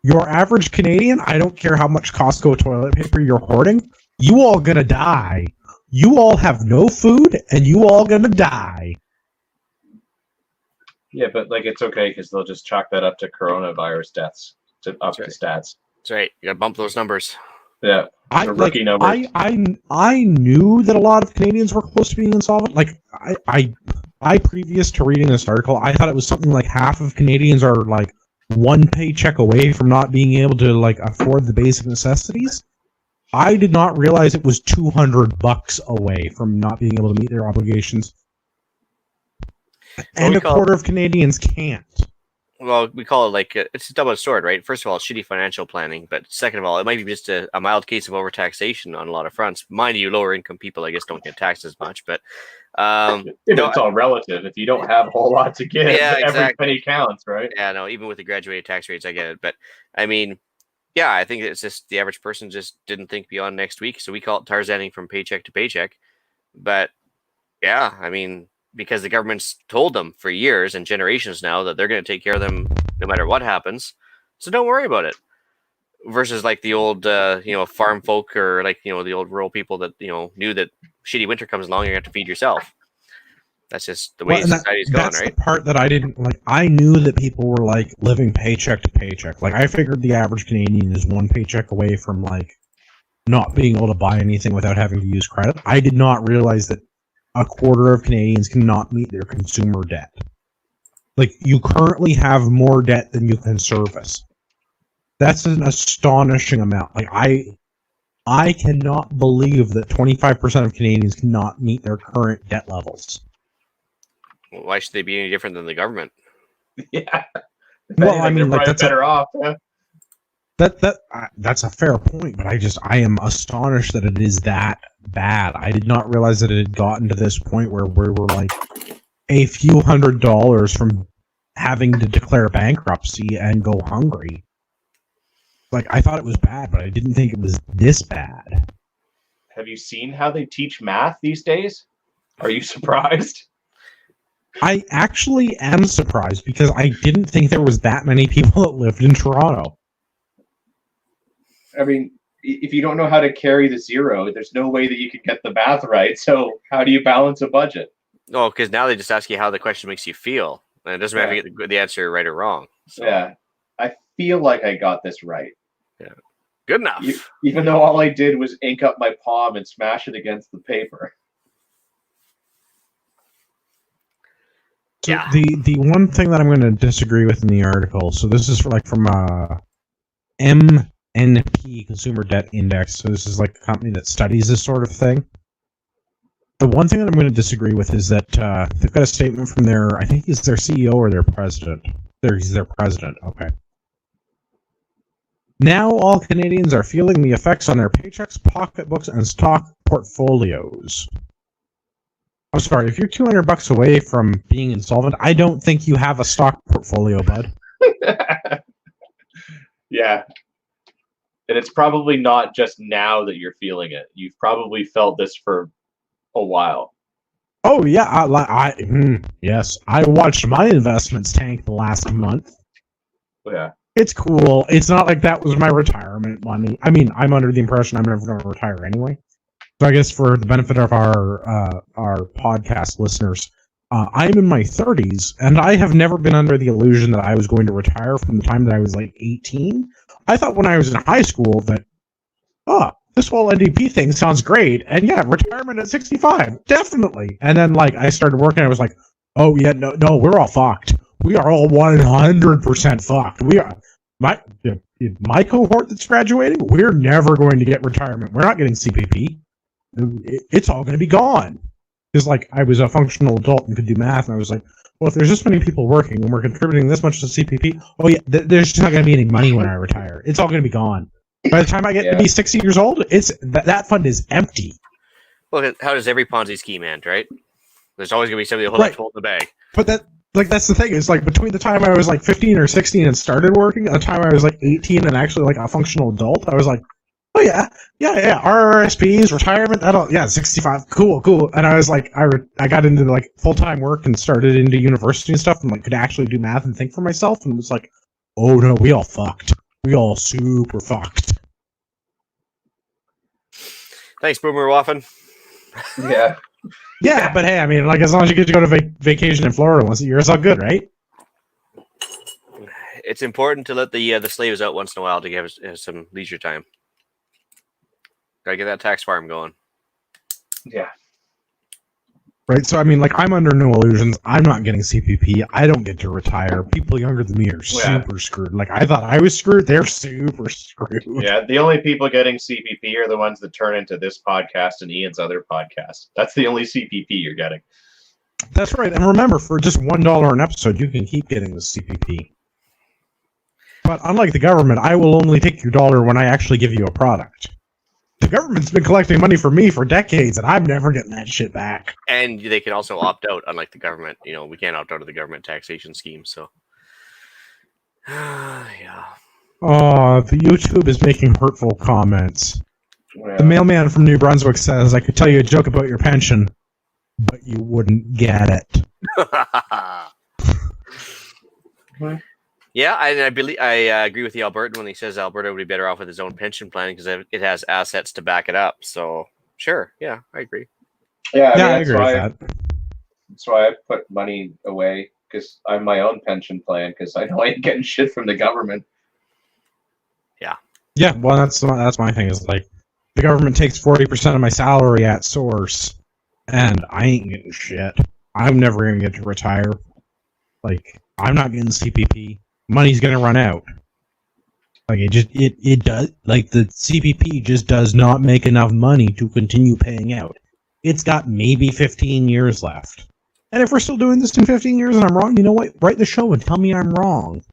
Your average Canadian, I don't care how much Costco toilet paper you're hoarding, you all gonna die. You all have no food, and you all gonna die. Yeah, but like it's okay because they'll just chalk that up to coronavirus deaths to up the stats. That's right. You got to bump those numbers. Yeah, rookie numbers. I knew that a lot of Canadians were close to being insolvent. Like I previous to reading this article, I thought it was something like half of Canadians are like one paycheck away from not being able to like afford the basic necessities. I did not realize it was $200 away from not being able to meet their obligations. And a quarter of Canadians can't. Well, we call it like it's a double-edged sword, right? First of all, shitty financial planning, but second of all, it might be just a mild case of overtaxation on a lot of fronts. Mind you, lower income people, I guess, don't get taxed as much, but it's all relative. If you don't have a whole lot to give, every penny counts, right? Yeah, no, even with the graduated tax rates, I get it. But I mean, yeah, I think it's just the average person just didn't think beyond next week, so we call it Tarzaning from paycheck to paycheck. But yeah, I mean, because the government's told them for years and generations now that they're going to take care of them no matter what happens. So don't worry about it. Versus like the old, farm folk or like, the old rural people that, knew that shitty winter comes along, you're going to have to feed yourself. That's just the way society's going, right? That's the part that I didn't like. I knew that people were like living paycheck to paycheck. Like I figured the average Canadian is one paycheck away from like not being able to buy anything without having to use credit. I did not realize that a quarter of Canadians cannot meet their consumer debt. Like, you currently have more debt than you can service. That's an astonishing amount. Like, I cannot believe that 25% of Canadians cannot meet their current debt levels. Why should they be any different than the government? Yeah. Well, I mean, like, that's better off. Yeah. That's a fair point, but I am astonished that it is that bad. I did not realize that it had gotten to this point where we were like a few $100s from having to declare bankruptcy and go hungry. Like, I thought it was bad, but I didn't think it was this bad. Have you seen how they teach math these days? Are you surprised? I actually am surprised because I didn't think there was that many people that lived in Toronto. I mean, if you don't know how to carry the zero, there's no way that you could get the math right. So how do you balance a budget? Oh, because now they just ask you how the question makes you feel. And it doesn't matter if you get the answer right or wrong. So. Yeah. I feel like I got this right. Yeah. Good enough. Even though all I did was ink up my palm and smash it against the paper. So the one thing that I'm going to disagree with in the article, so this is from MNP Consumer Debt Index. So this is like a company that studies this sort of thing. The one thing that I'm going to disagree with is that they've got a statement from I think he's their CEO or their president. He's their president, okay. Now all Canadians are feeling the effects on their paychecks, pocketbooks, and stock portfolios. I'm sorry, if you're $200 away from being insolvent, I don't think you have a stock portfolio, bud. Yeah. And it's probably not just now that you're feeling it. You've probably felt this for a while. Oh, yeah. Yes. I watched my investments tank the last month. Yeah. It's cool. It's not like that was my retirement money. I mean, I'm under the impression I'm never going to retire anyway. So I guess for the benefit of our podcast listeners, I'm in my 30s, and I have never been under the illusion that I was going to retire from the time that I was like 18. I thought when I was in high school that, this whole NDP thing sounds great, and yeah, retirement at 65, definitely. And then like I started working, I was like, oh yeah, no, we're all fucked. We are all 100% fucked. We are my cohort that's graduating. We're never going to get retirement. We're not getting CPP. It's all going to be gone. Because like I was a functional adult and could do math, and I was like, well, if there's this many people working and we're contributing this much to CPP, oh yeah, there's just not going to be any money when I retire. It's all going to be gone. By the time I get to be 60 years old, it's that fund is empty. Well, how does every Ponzi scheme end, right? There's always going to be somebody who'll hold the bag. But that's the thing. It's like between the time I was like 15 or 16 and started working, and the time I was like 18 and actually like a functional adult, I was like, oh yeah, RRSPs, retirement, 65, cool. And I was like, I got into like full-time work and started into university and stuff, and like could actually do math and think for myself, and was like, oh no, we all fucked. we all super fucked. Thanks, Boomer Waffen. Yeah. Yeah, but hey, I mean, like, as long as you get to go to vacation in Florida once a year, it's all good, right? It's important to let the slaves out once in a while to give us some leisure time. Gotta get that tax farm going. Yeah. Right, so I mean, like, I'm under no illusions. I'm not getting CPP. I don't get to retire. People younger than me are super screwed. Like, I thought I was screwed. They're super screwed. Yeah, the only people getting CPP are the ones that turn into this podcast and Ian's other podcast. That's the only CPP you're getting. That's right. And remember, for just $1 an episode, you can keep getting the CPP. But unlike the government, I will only take your dollar when I actually give you a product. The government's been collecting money for me for decades, and I'm never getting that shit back. And they can also opt out, unlike the government. You know, we can't opt out of the government taxation scheme, so... yeah. Oh, the YouTube is making hurtful comments. Yeah. The mailman from New Brunswick says, I could tell you a joke about your pension, but you wouldn't get it. Yeah, I believe I agree with the Albertan when he says Alberta would be better off with his own pension plan because it has assets to back it up. So, sure, yeah, I agree. Yeah, I agree with that. That's why I put money away, because I have my own pension plan, because I know I ain't getting shit from the government. Yeah, well, that's my thing. Is like the government takes 40% of my salary at source, and I ain't getting shit. I'm never gonna get to retire. Like, I'm not getting CPP. Money's gonna run out. Like, it does. Like, the CPP just does not make enough money to continue paying out. It's got maybe 15 years left. And if we're still doing this in 15 years and I'm wrong, you know what? Write the show and tell me I'm wrong.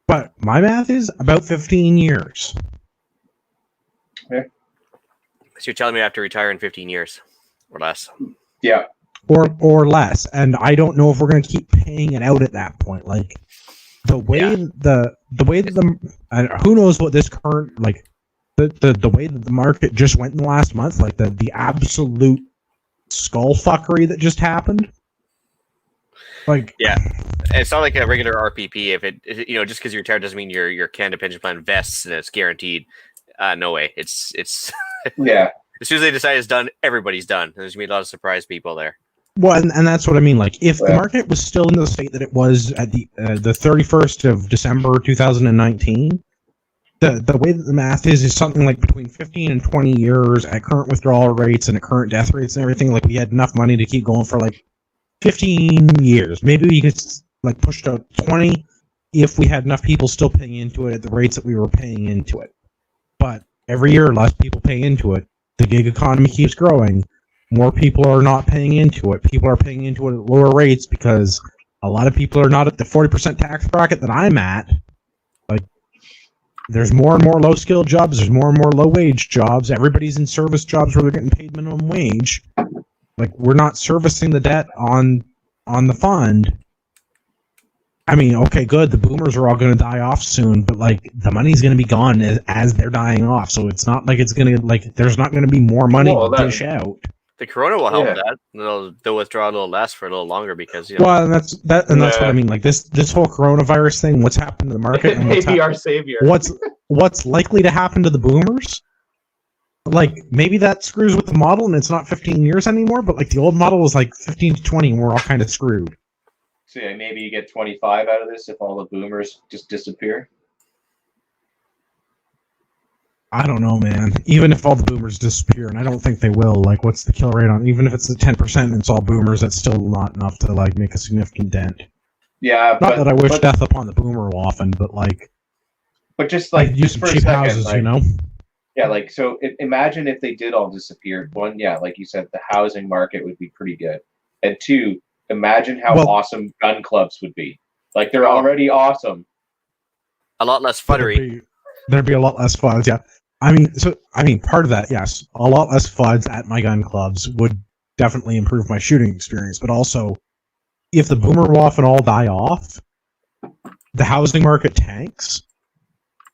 But my math is about 15 years. Okay. So you're telling me I have to retire in 15 years or less? Yeah. Or less. And I don't know if we're going to keep paying it out at that point. Like, the way who knows what this current, like, the way that the market just went in the last month, like the absolute skull fuckery that just happened. Like, yeah, it's not like a regular RPP. If it just because you're retired doesn't mean your Canada pension plan vests and it's guaranteed. No way. It's Yeah. As soon as they decide it's done, everybody's done. There's gonna be a lot of surprise people there. well, and that's what I mean. Like, if the market was still in the state that it was at the 31st of December 2019, the way that the math is something like between 15 and 20 years at current withdrawal rates and at current death rates and everything. Like, we had enough money to keep going for like 15 years. Maybe we could like push to 20 if we had enough people still paying into it at the rates that we were paying into it. But every year, less people pay into it. The gig economy keeps growing. More people are not paying into it. People are paying into it at lower rates because a lot of people are not at the 40% tax bracket that I'm at. Like, there's more and more low-skilled jobs. There's more and more low-wage jobs. Everybody's in service jobs where they're getting paid minimum wage. Like, we're not servicing the debt on the fund. I mean, okay, good. The boomers are all going to die off soon, but like the money's going to be gone as they're dying off. So it's not like it's going to there's not going to be more money to dish out. The corona will help that. They'll withdraw a little less for a little longer because Well, and that's what I mean. Like this whole coronavirus thing. What's happened to the market? And Maybe our savior. What's likely to happen to the boomers? Like, maybe that screws with the model and it's not 15 years anymore. But like the old model was like 15 to 20, and we're all kind of screwed. So yeah, maybe you get 25 out of this if all the boomers just disappear. I don't know, man. Even if all the boomers disappear, and I don't think they will, like, what's the kill rate on? Even if it's at 10% and it's all boomers, that's still not enough to, like, make a significant dent. Yeah, not that I wish death upon the boomer often, but, like... But just, like, use some cheap houses, like, you know? Yeah, like, so imagine if they did all disappear. One, yeah, like you said, the housing market would be pretty good. And two, imagine how awesome gun clubs would be. Like, they're already awesome. A lot less fuddery. There'd be a lot less FUDs, yeah. I mean, part of that, yes. A lot less FUDs at my gun clubs would definitely improve my shooting experience. But also, if the boomer waffen all die off, the housing market tanks,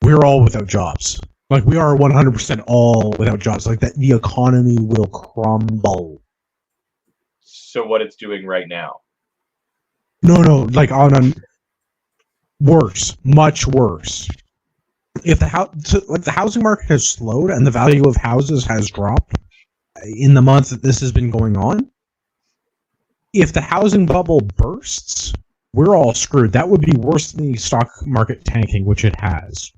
we're all without jobs. Like, we are 100% all without jobs. Like, that the economy will crumble. So what it's doing right now? No, like on worse, much worse. if the housing market has slowed and the value of houses has dropped in the months that this has been going on, if the housing bubble bursts, we're all screwed. That would be worse than the stock market tanking, which it has.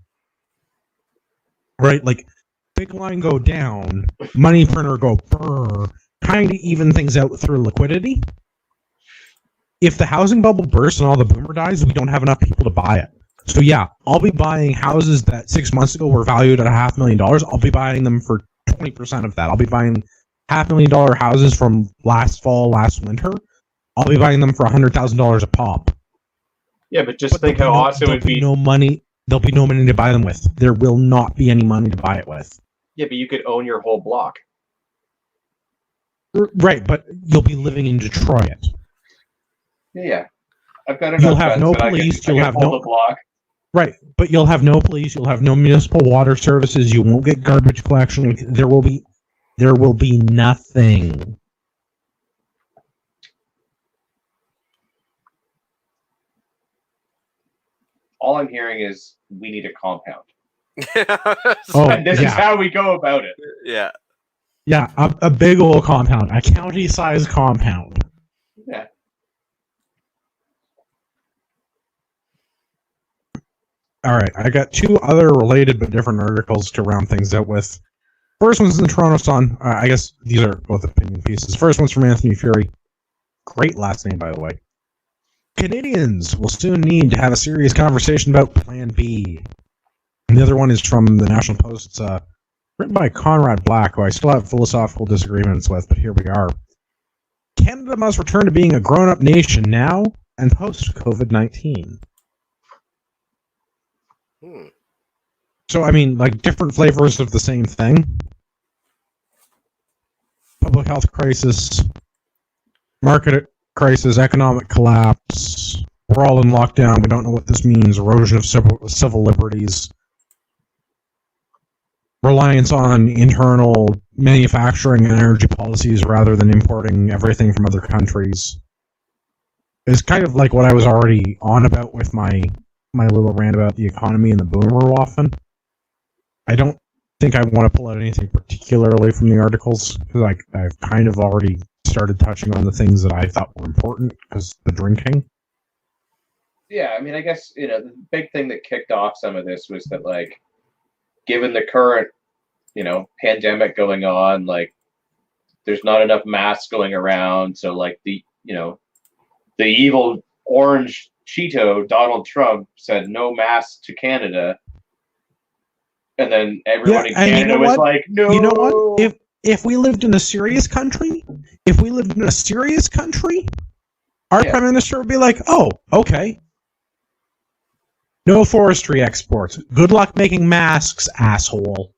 Right? Like, big line go down, money printer go brr, kind of even things out through liquidity. If the housing bubble bursts and all the boomer dies, we don't have enough people to buy it. So yeah, I'll be buying houses that 6 months ago were valued at $500,000. I'll be buying them for 20% of that. I'll be buying $500,000 houses from last fall, last winter. I'll be buying them for $100,000 a pop. Yeah, but just think how awesome it would be. No money. There'll be no money to buy them with. There will not be any money to buy it with. Yeah, but you could own your whole block. Right, but you'll be living in Detroit. Yeah. I've got enough. You'll have no police. You'll have no block. Right, but you'll have no police. You'll have no municipal water services. You won't get garbage collection. There will be nothing. All I'm hearing is we need a compound. Oh, and this is how we go about it. Yeah. Yeah, a big old compound, a county-sized compound. Yeah. All right, I got two other related but different articles to round things out with. First one's in the Toronto Sun. I guess these are both opinion pieces. First one's from Anthony Fury. Great last name, by the way. Canadians will soon need to have a serious conversation about Plan B. And the other one is from the National Post. It's written by Conrad Black, who I still have philosophical disagreements with, but here we are. Canada must return to being a grown-up nation now and post-COVID-19. So, I mean, like, different flavors of the same thing. Public health crisis, market crisis, economic collapse. We're all in lockdown. We don't know what this means. Erosion of civil liberties. Reliance on internal manufacturing and energy policies rather than importing everything from other countries. It's kind of like what I was already on about with my little rant about the economy and the boomer waffin. I don't think I want to pull out anything particularly from the articles, because I've kind of already started touching on the things that I thought were important, because the drinking. Yeah, I mean, I guess, the big thing that kicked off some of this was that, like, given the current, pandemic going on, like, there's not enough masks going around, so, like, the evil orange Cheeto, Donald Trump, said no masks to Canada, and then everyone in Canada was like, no. You know what? If we lived in a serious country, our prime minister would be like, oh, okay. No forestry exports. Good luck making masks, asshole.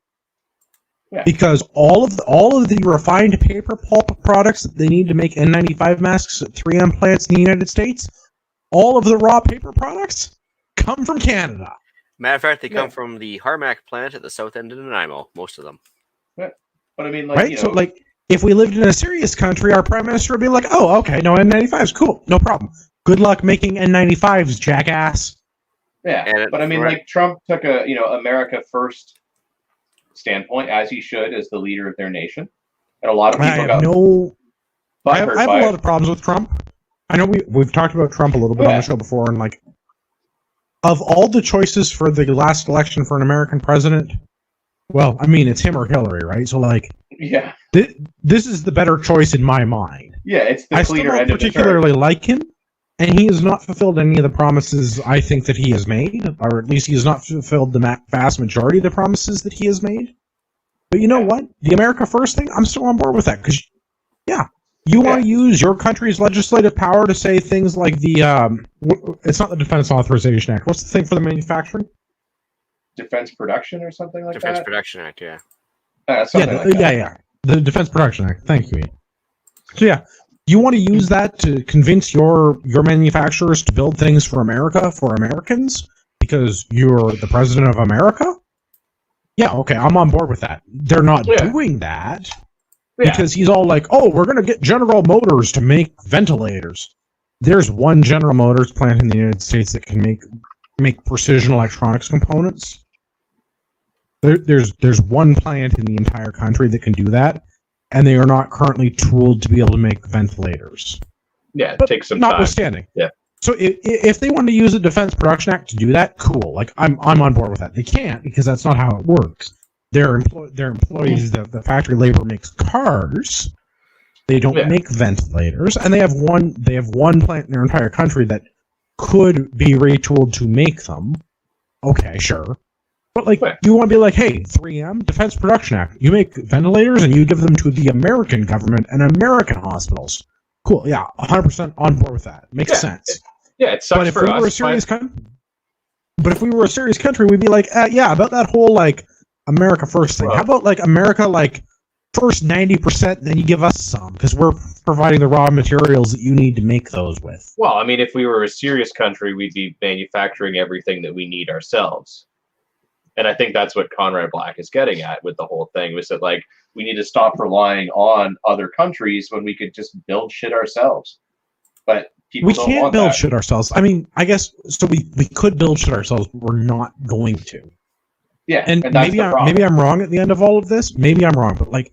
Yeah. Because all of the refined paper pulp products that they need to make N95 masks at 3M plants in the United States, all of the raw paper products come from Canada. Matter of fact, they come from the Harmac plant at the south end of Nanaimo, most of them. But I mean, like, right? So, like, if we lived in a serious country, our prime minister would be like, oh, okay, no N95s, cool, no problem. Good luck making N95s, jackass. Yeah, but I mean, like, Trump took a, America first standpoint, as he should, as the leader of their nation. And a lot of people I have a lot of problems with Trump. I know we've talked about Trump a little bit on the show before, and, like, of all the choices for the last election for an American president, well, I mean, it's him or Hillary, right? So, like, yeah, this is the better choice in my mind. Yeah, it's the cleaner end of the term. I particularly like him, and he has not fulfilled any of the promises I think that he has made, or at least he has not fulfilled the vast majority of the promises that he has made. But you know what? The America First thing, I'm still on board with that, because, you want to use your country's legislative power to say things like it's not the Defense Authorization Act. What's the thing for the manufacturing? Defense Production or something like Defense that? Production Act, yeah. Yeah. The Defense Production Act. Thank you, Ian. So, you want to use that to convince your manufacturers to build things for America, for Americans, because you're the president of America? Yeah, okay, I'm on board with that. They're not doing that. Because he's all like, oh, we're going to get General Motors to make ventilators. There's one General Motors plant in the United States that can make precision electronics components. There's one plant in the entire country that can do that, and they are not currently tooled to be able to make ventilators. Yeah, it But takes some time. notwithstanding, Yeah. So if they want to use the Defense Production Act to do that, cool. Like I'm on board with that. They can't because that's not how it works. Their employees, the factory labor makes cars. They don't make ventilators, and they have one plant in their entire country that could be retooled to make them. Okay, sure. But like you want to be like, hey, 3M, Defense Production Act. You make ventilators and you give them to the American government and American hospitals. Cool, yeah, 100% on board with that. Makes sense. It sucks but if for we us. Were a serious but if we were a serious country, we'd be like, yeah, about that whole like America first thing. How about like America like first 90%, then you give us some because we're providing the raw materials that you need to make those with. Well, I mean, if we were a serious country, we'd be manufacturing everything that we need ourselves. And I think that's what Conrad Black is getting at with the whole thing, was that like we need to stop relying on other countries when we could just build shit ourselves. But people don't can't want build that. shit ourselves. I mean, I guess so. We could build shit ourselves, but we're not going to. Yeah, and that's maybe I'm wrong at the end of all of this. Maybe I'm wrong, but like,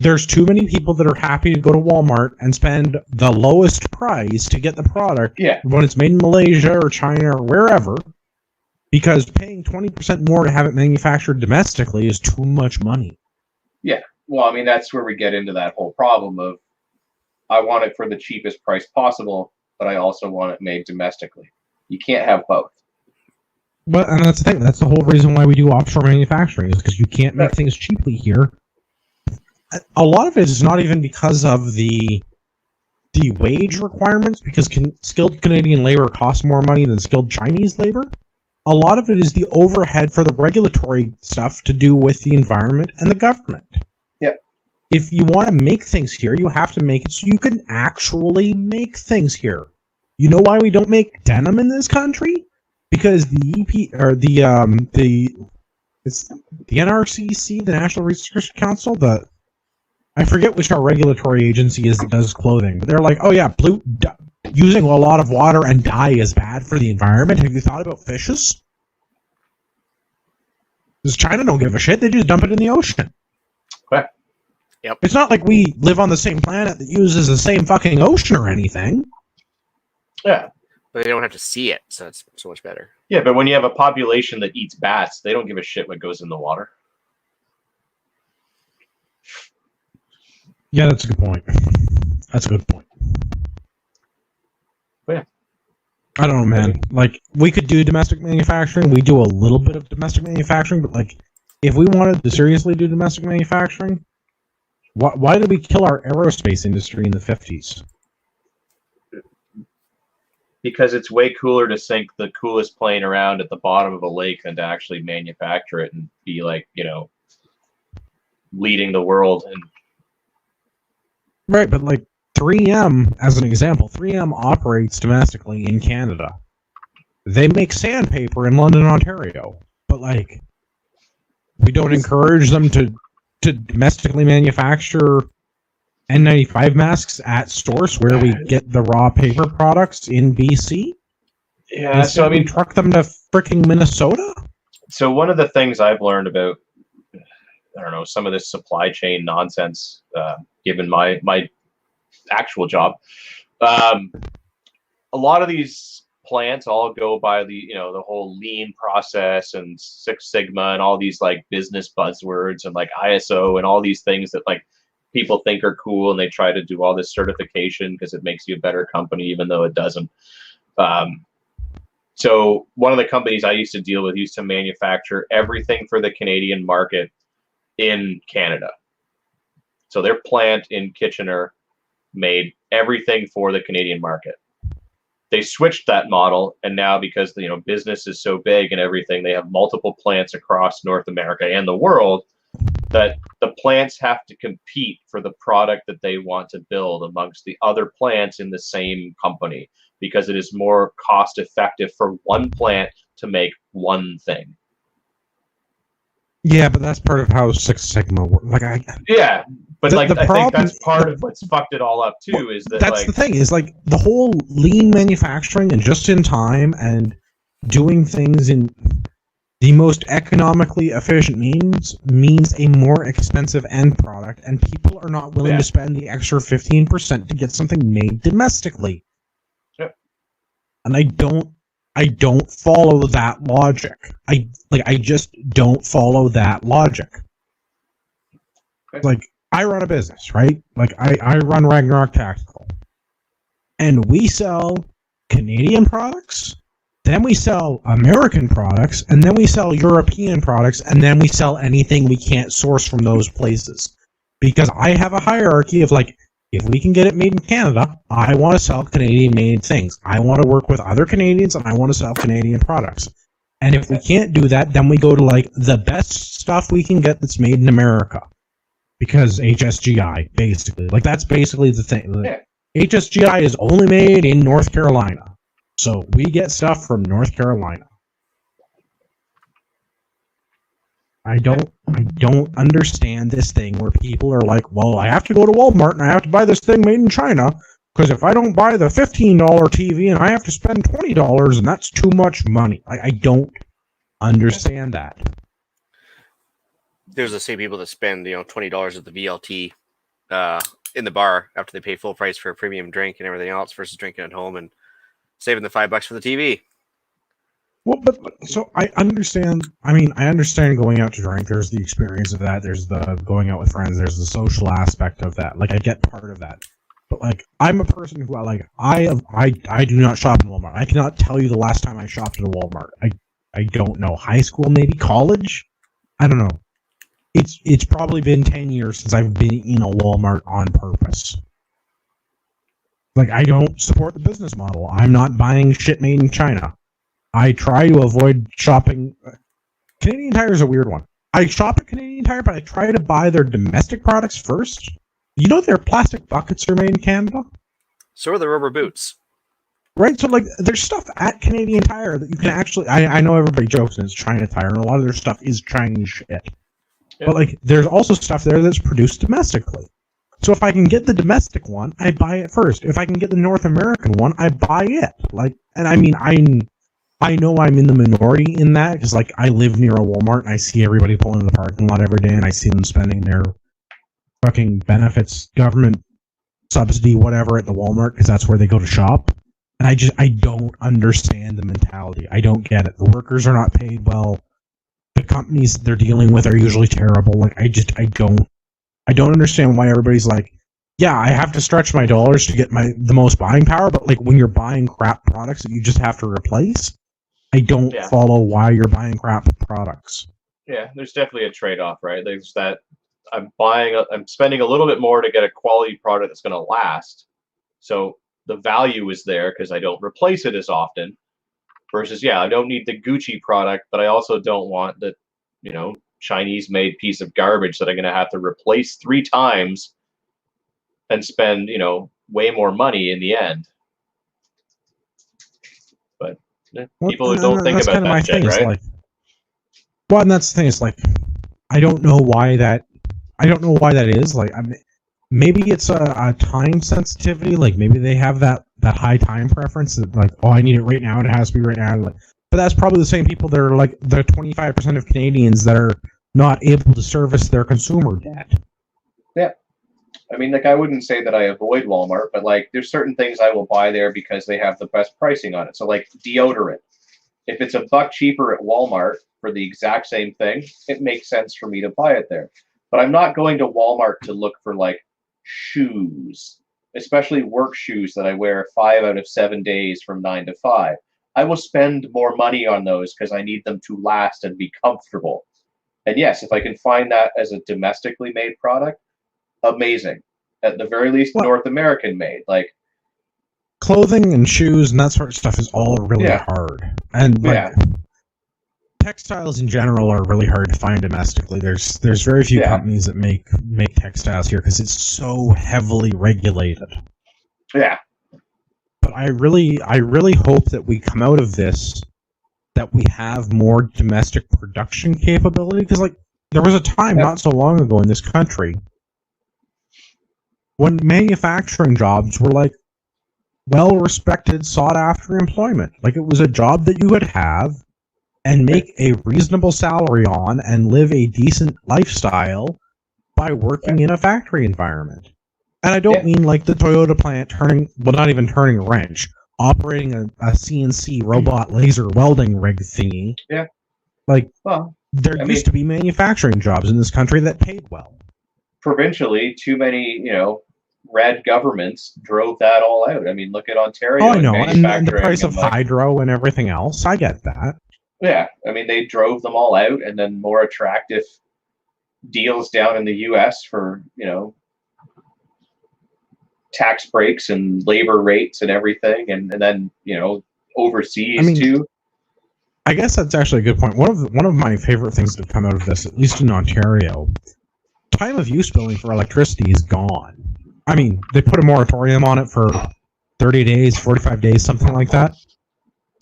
there's too many people that are happy to go to Walmart and spend the lowest price to get the product when it's made in Malaysia or China or wherever, because paying 20% more to have it manufactured domestically is too much money. Yeah, well, I mean, that's where we get into that whole problem of I want it for the cheapest price possible, but I also want it made domestically. You can't have both. And that's the thing. That's the whole reason why we do offshore manufacturing, is because you can't make things cheaply here. A lot of it is not even because of the wage requirements, because skilled Canadian labor costs more money than skilled Chinese labor. A lot of it is the overhead for the regulatory stuff to do with the environment and the government. Yeah. If you want to make things here, you have to make it so you can actually make things here. You know why we don't make denim in this country? Because the EP or it's the NRCC, the National Research Council, I forget which our regulatory agency is that does clothing, but they're like, oh yeah, using a lot of water and dye is bad for the environment. Have you thought about fishes? Because China don't give a shit. They just dump it in the ocean. What? Yep. It's not like we live on the same planet that uses the same fucking ocean or anything. Yeah. But they don't have to see it, so it's so much better. Yeah, but when you have a population that eats bats, they don't give a shit what goes in the water. Yeah, that's a good point. That's a good point. Yeah. I don't know, man. Like, we could do domestic manufacturing. We do a little bit of domestic manufacturing, but like, if we wanted to seriously do domestic manufacturing, why did we kill our aerospace industry in the 50s? Because it's way cooler to sink the coolest plane around at the bottom of a lake than to actually manufacture it and be like, leading the world. And right, but like 3M, as an example, 3M operates domestically in Canada. They make sandpaper in London, Ontario, but like, we don't encourage them to domestically manufacture N95 masks at stores where we get the raw paper products in BC. Yeah, so I mean, truck them to freaking Minnesota. So one of the things I've learned about, I don't know, some of this supply chain nonsense, given my actual job, a lot of these plants all go by the whole lean process and Six Sigma and all these like business buzzwords and like ISO and all these things that like people think are cool, and they try to do all this certification because it makes you a better company, even though it doesn't. So one of the companies I used to deal with used to manufacture everything for the Canadian market in Canada. So their plant in Kitchener made everything for the Canadian market. They switched that model, and now because business is so big and everything, they have multiple plants across North America and the world, that the plants have to compete for the product that they want to build amongst the other plants in the same company, because it is more cost effective for one plant to make one thing. Yeah, but that's part of how Six Sigma works. I think that's part of what's fucked it all up too. Is that that's the thing? Is like the whole lean manufacturing and just in time and doing things in the most economically efficient means a more expensive end product, and people are not willing to spend the extra 15% to get something made domestically. Yep. And I don't follow that logic. I just don't follow that logic. Okay. Like, I run a business, right? Like, I run Ragnarok Tactical. And we sell Canadian products, then we sell American products, and then we sell European products, and then we sell anything we can't source from those places. Because I have a hierarchy of, like, if we can get it made in Canada, I want to sell Canadian-made things. I want to work with other Canadians, and I want to sell Canadian products. And if we can't do that, then we go to, like, the best stuff we can get that's made in America. Because HSGI, basically. Like, that's basically the thing. Yeah. HSGI is only made in North Carolina. So we get stuff from North Carolina. I don't understand this thing where people are like, well, I have to go to Walmart and I have to buy this thing made in China, because if I don't buy the $15 TV and I have to spend $20 and that's too much money. I don't understand that. There's the same people that spend $20 at the VLT in the bar after they pay full price for a premium drink and everything else versus drinking at home and saving the $5 for the TV. Well, but so I understand. I mean, I understand going out to drink. There's the experience of that. There's the going out with friends. There's the social aspect of that. Like, I get part of that. But like, I'm a person who I do not shop in Walmart. I cannot tell you the last time I shopped at a Walmart. I don't know. High school, maybe college. I don't know. It's probably been 10 years since I've been in a Walmart on purpose. Like, I don't support the business model. I'm not buying shit made in China. I try to avoid shopping. Canadian Tire is a weird one. I shop at Canadian Tire, but I try to buy their domestic products first. You know their plastic buckets are made in Canada? So are the rubber boots. Right? So, like, there's stuff at Canadian Tire that you can actually... I know everybody jokes and it's China Tire, and a lot of their stuff is Chinese shit. Yeah. But, like, there's also stuff there that's produced domestically. So if I can get the domestic one, I buy it first. If I can get the North American one, I buy it. Like, and I mean, I know I'm in the minority in that, because, like, I live near a Walmart, and I see everybody pulling in the parking lot every day, and I see them spending their fucking benefits, government subsidy, whatever, at the Walmart, because that's where they go to shop. And I don't understand the mentality. I don't get it. The workers are not paid well. The companies they're dealing with are usually terrible. Like, I don't understand why everybody's like, yeah, I have to stretch my dollars to get the most buying power, but, like, when you're buying crap products that you just have to replace, I don't follow why you're buying crap products. Yeah, there's definitely a trade-off, right? There's that I'm spending a little bit more to get a quality product that's going to last. So the value is there because I don't replace it as often. Versus, I don't need the Gucci product, but I also don't want the, Chinese-made piece of garbage that I'm going to have to replace 3 times and spend, way more money in the end. But people don't think about that shit, right? Like, well, and that's the thing. It's like, I don't know why that is. Like, I mean, maybe it's a time sensitivity. Like, maybe they have that high time preference. That, like, oh, I need it right now. It has to be right now. Like, but that's probably the same people that are like the 25% of Canadians that are not able to service their consumer debt. Yeah. I mean, like, I wouldn't say that I avoid Walmart, but, like, there's certain things I will buy there because they have the best pricing on it. So, like, deodorant. If it's $1 cheaper at Walmart for the exact same thing, it makes sense for me to buy it there. But I'm not going to Walmart to look for, like, shoes, especially work shoes that I wear 5 out of 7 days from 9 to 5. I will spend more money on those because I need them to last and be comfortable. And yes, if I can find that as a domestically made product, amazing. At the very least, North American made. Like, clothing and shoes and that sort of stuff is all really hard. And like, textiles in general are really hard to find domestically. There's very few companies that make textiles here because it's so heavily regulated. Yeah. But I really hope that we come out of this, that we have more domestic production capability, because, like, there was a time not so long ago in this country when manufacturing jobs were, like, well-respected, sought-after employment. Like, it was a job that you would have and make a reasonable salary on and live a decent lifestyle by working in a factory environment. And I don't mean like the Toyota plant not even turning a wrench, operating a CNC robot laser welding rig thingy. Yeah. Like, well, there used to be manufacturing jobs in this country that paid well. Provincially, too many, red governments drove that all out. I mean, look at Ontario. Oh, I know, and the price of hydro and everything else. I get that. Yeah, I mean, they drove them all out, and then more attractive deals down in the U.S. for, tax breaks and labor rates and everything, and then, overseas too. I guess that's actually a good point. One of my favorite things that have come out of this, at least in Ontario, time of use billing for electricity is gone. I mean, they put a moratorium on it for 30 days, 45 days, something like that.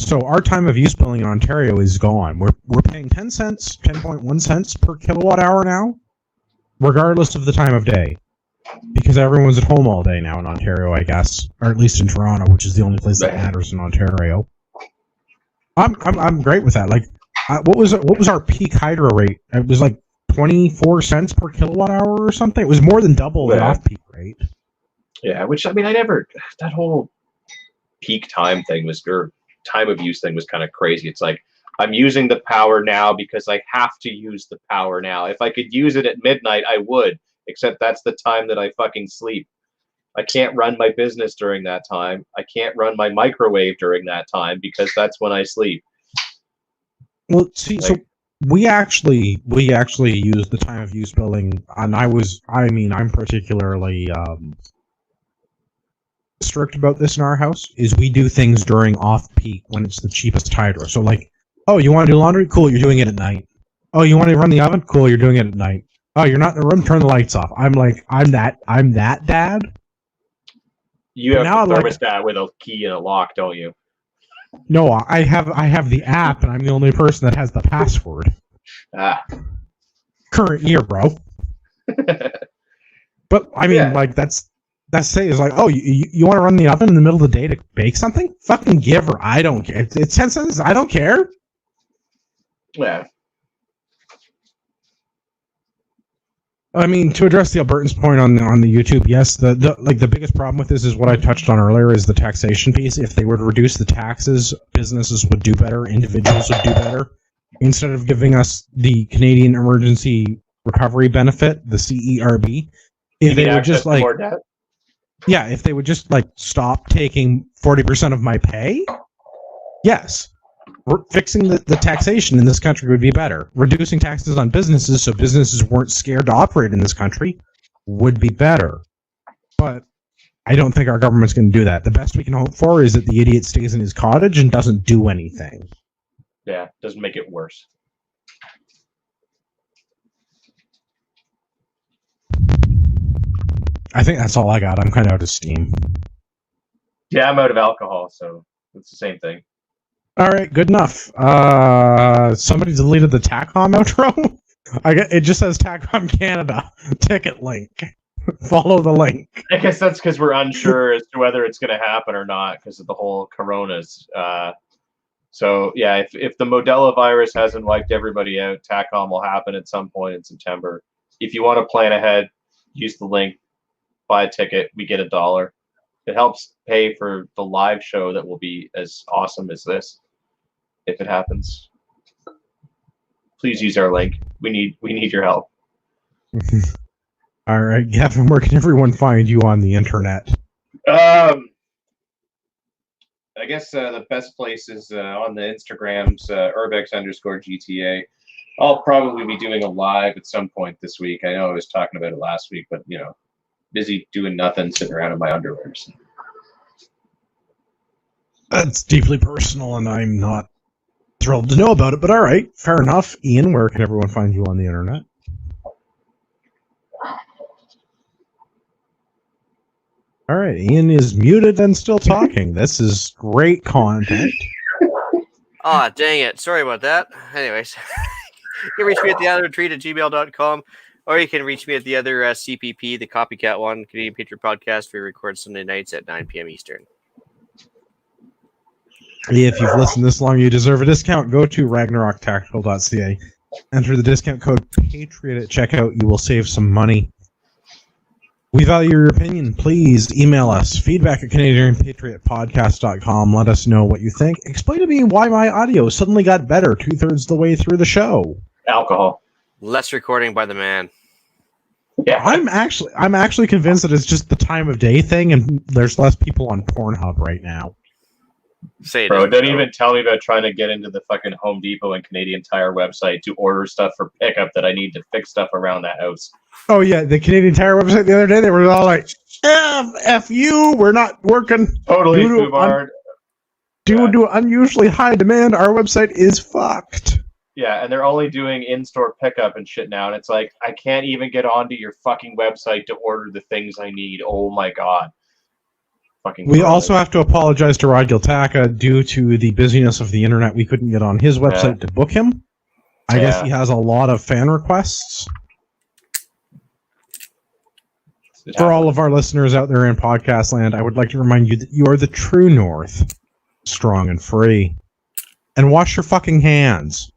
So our time of use billing in Ontario is gone. We're paying 10 cents, 10.1 cents per kilowatt hour now, regardless of the time of day. Because everyone's at home all day now in Ontario, I guess. Or at least in Toronto, which is the only place that matters in Ontario. I'm great with that. Like, what was our peak hydro rate? It was like 24 cents per kilowatt hour or something. It was more than double the off-peak rate. Yeah, which, I mean, that whole peak time thing or time of use thing was kind of crazy. It's like, I'm using the power now because I have to use the power now. If I could use it at midnight, I would, except that's the time that I fucking sleep. I can't run my business during that time. I can't run my microwave during that time because that's when I sleep. Well, see, so we actually use the time of use billing, and I'm particularly strict about this in our house. Is we do things during off peak when it's the cheapest hydro. So like, oh, you want to do laundry? Cool, you're doing it at night. Oh, you want to run the oven? Cool, you're doing it at night. Oh, you're not in the room? Turn the lights off. I'm that dad. You have a thermostat with a key and a lock, don't you? No, I have the app, and I'm the only person that has the password. Current year, bro. But I mean, like that's say is like, oh, you want to run the oven in the middle of the day to bake something? Fucking give her. I don't care. It's 10 cents. I don't care. Yeah. I mean, to address the Albertan's point on the YouTube, yes, the biggest problem with this is what I touched on earlier is the taxation piece. If they were to reduce the taxes, businesses would do better, individuals would do better. Instead of giving us the Canadian Emergency Recovery Benefit, the CERB, if they would just like, yeah, if they would just like stop taking 40% of my pay, yes. Fixing the taxation in this country would be better. Reducing taxes on businesses so businesses weren't scared to operate in this country would be better. But I don't think our government's going to do that. The best we can hope for is that the idiot stays in his cottage and doesn't do anything. Yeah, doesn't make it worse. I think that's all I got. I'm kind of out of steam. Yeah, I'm out of alcohol, so it's the same thing. All right, good enough. Somebody deleted the TACOM outro. It just says TACOM Canada ticket link. Follow the link. I guess that's because we're unsure as to whether it's going to happen or not because of the whole coronas. So yeah, if the Modelo virus hasn't wiped everybody out, TACOM will happen at some point in September. If you want to plan ahead, use the link, buy a ticket. We get $1. It helps pay for the live show that will be as awesome as this. If it happens, please use our link. We need your help. All right, Gavin, where can everyone find you on the internet? I guess the best place is on the Instagrams, urbex_GTA. I'll probably be doing a live at some point this week. I know I was talking about it last week, but busy doing nothing, sitting around in my underwear. So. That's deeply personal, and I'm not thrilled to know about it, but all right, fair enough. Ian, where can everyone find you on the internet? All right, Ian is muted and still talking. This is great content. Ah, dang it. Sorry about that. Anyways, you can reach me at theothertreat@gmail.com, or you can reach me at the other CPP, the Copycat One, Canadian Patriot Podcast. We record Sunday nights at 9 p.m. Eastern. If you've listened this long, you deserve a discount. Go to ragnaroktactical.ca. Enter the discount code Patriot at checkout. You will save some money. We value your opinion. Please email us. Feedback at CanadianPatriotPodcast.com. Let us know what you think. Explain to me why my audio suddenly got better 2/3 of the way through the show. Alcohol. Less recording by the man. Yeah. I'm actually convinced that it's just the time of day thing, and there's less people on Pornhub right now. Say it. Bro, isn't, don't though. even tell me about trying to get into the fucking Home Depot and Canadian Tire website to order stuff for pickup that I need to fix stuff around that house. Oh yeah, the Canadian Tire website the other day, they were all like, F you, we're not working. Totally Due to FUBAR'd. Due to unusually high demand, our website is fucked. Yeah, and they're only doing in-store pickup and shit now, and it's like, I can't even get onto your fucking website to order the things I need. Oh my god. Fucking We gross. also have to apologize to Rod Giltaca. Due to the busyness of the internet, we couldn't get on his website to book him. I guess he has a lot of fan requests. For all of our listeners out there in podcast land, I would like to remind you that you are the true North, strong and free. And wash your fucking hands.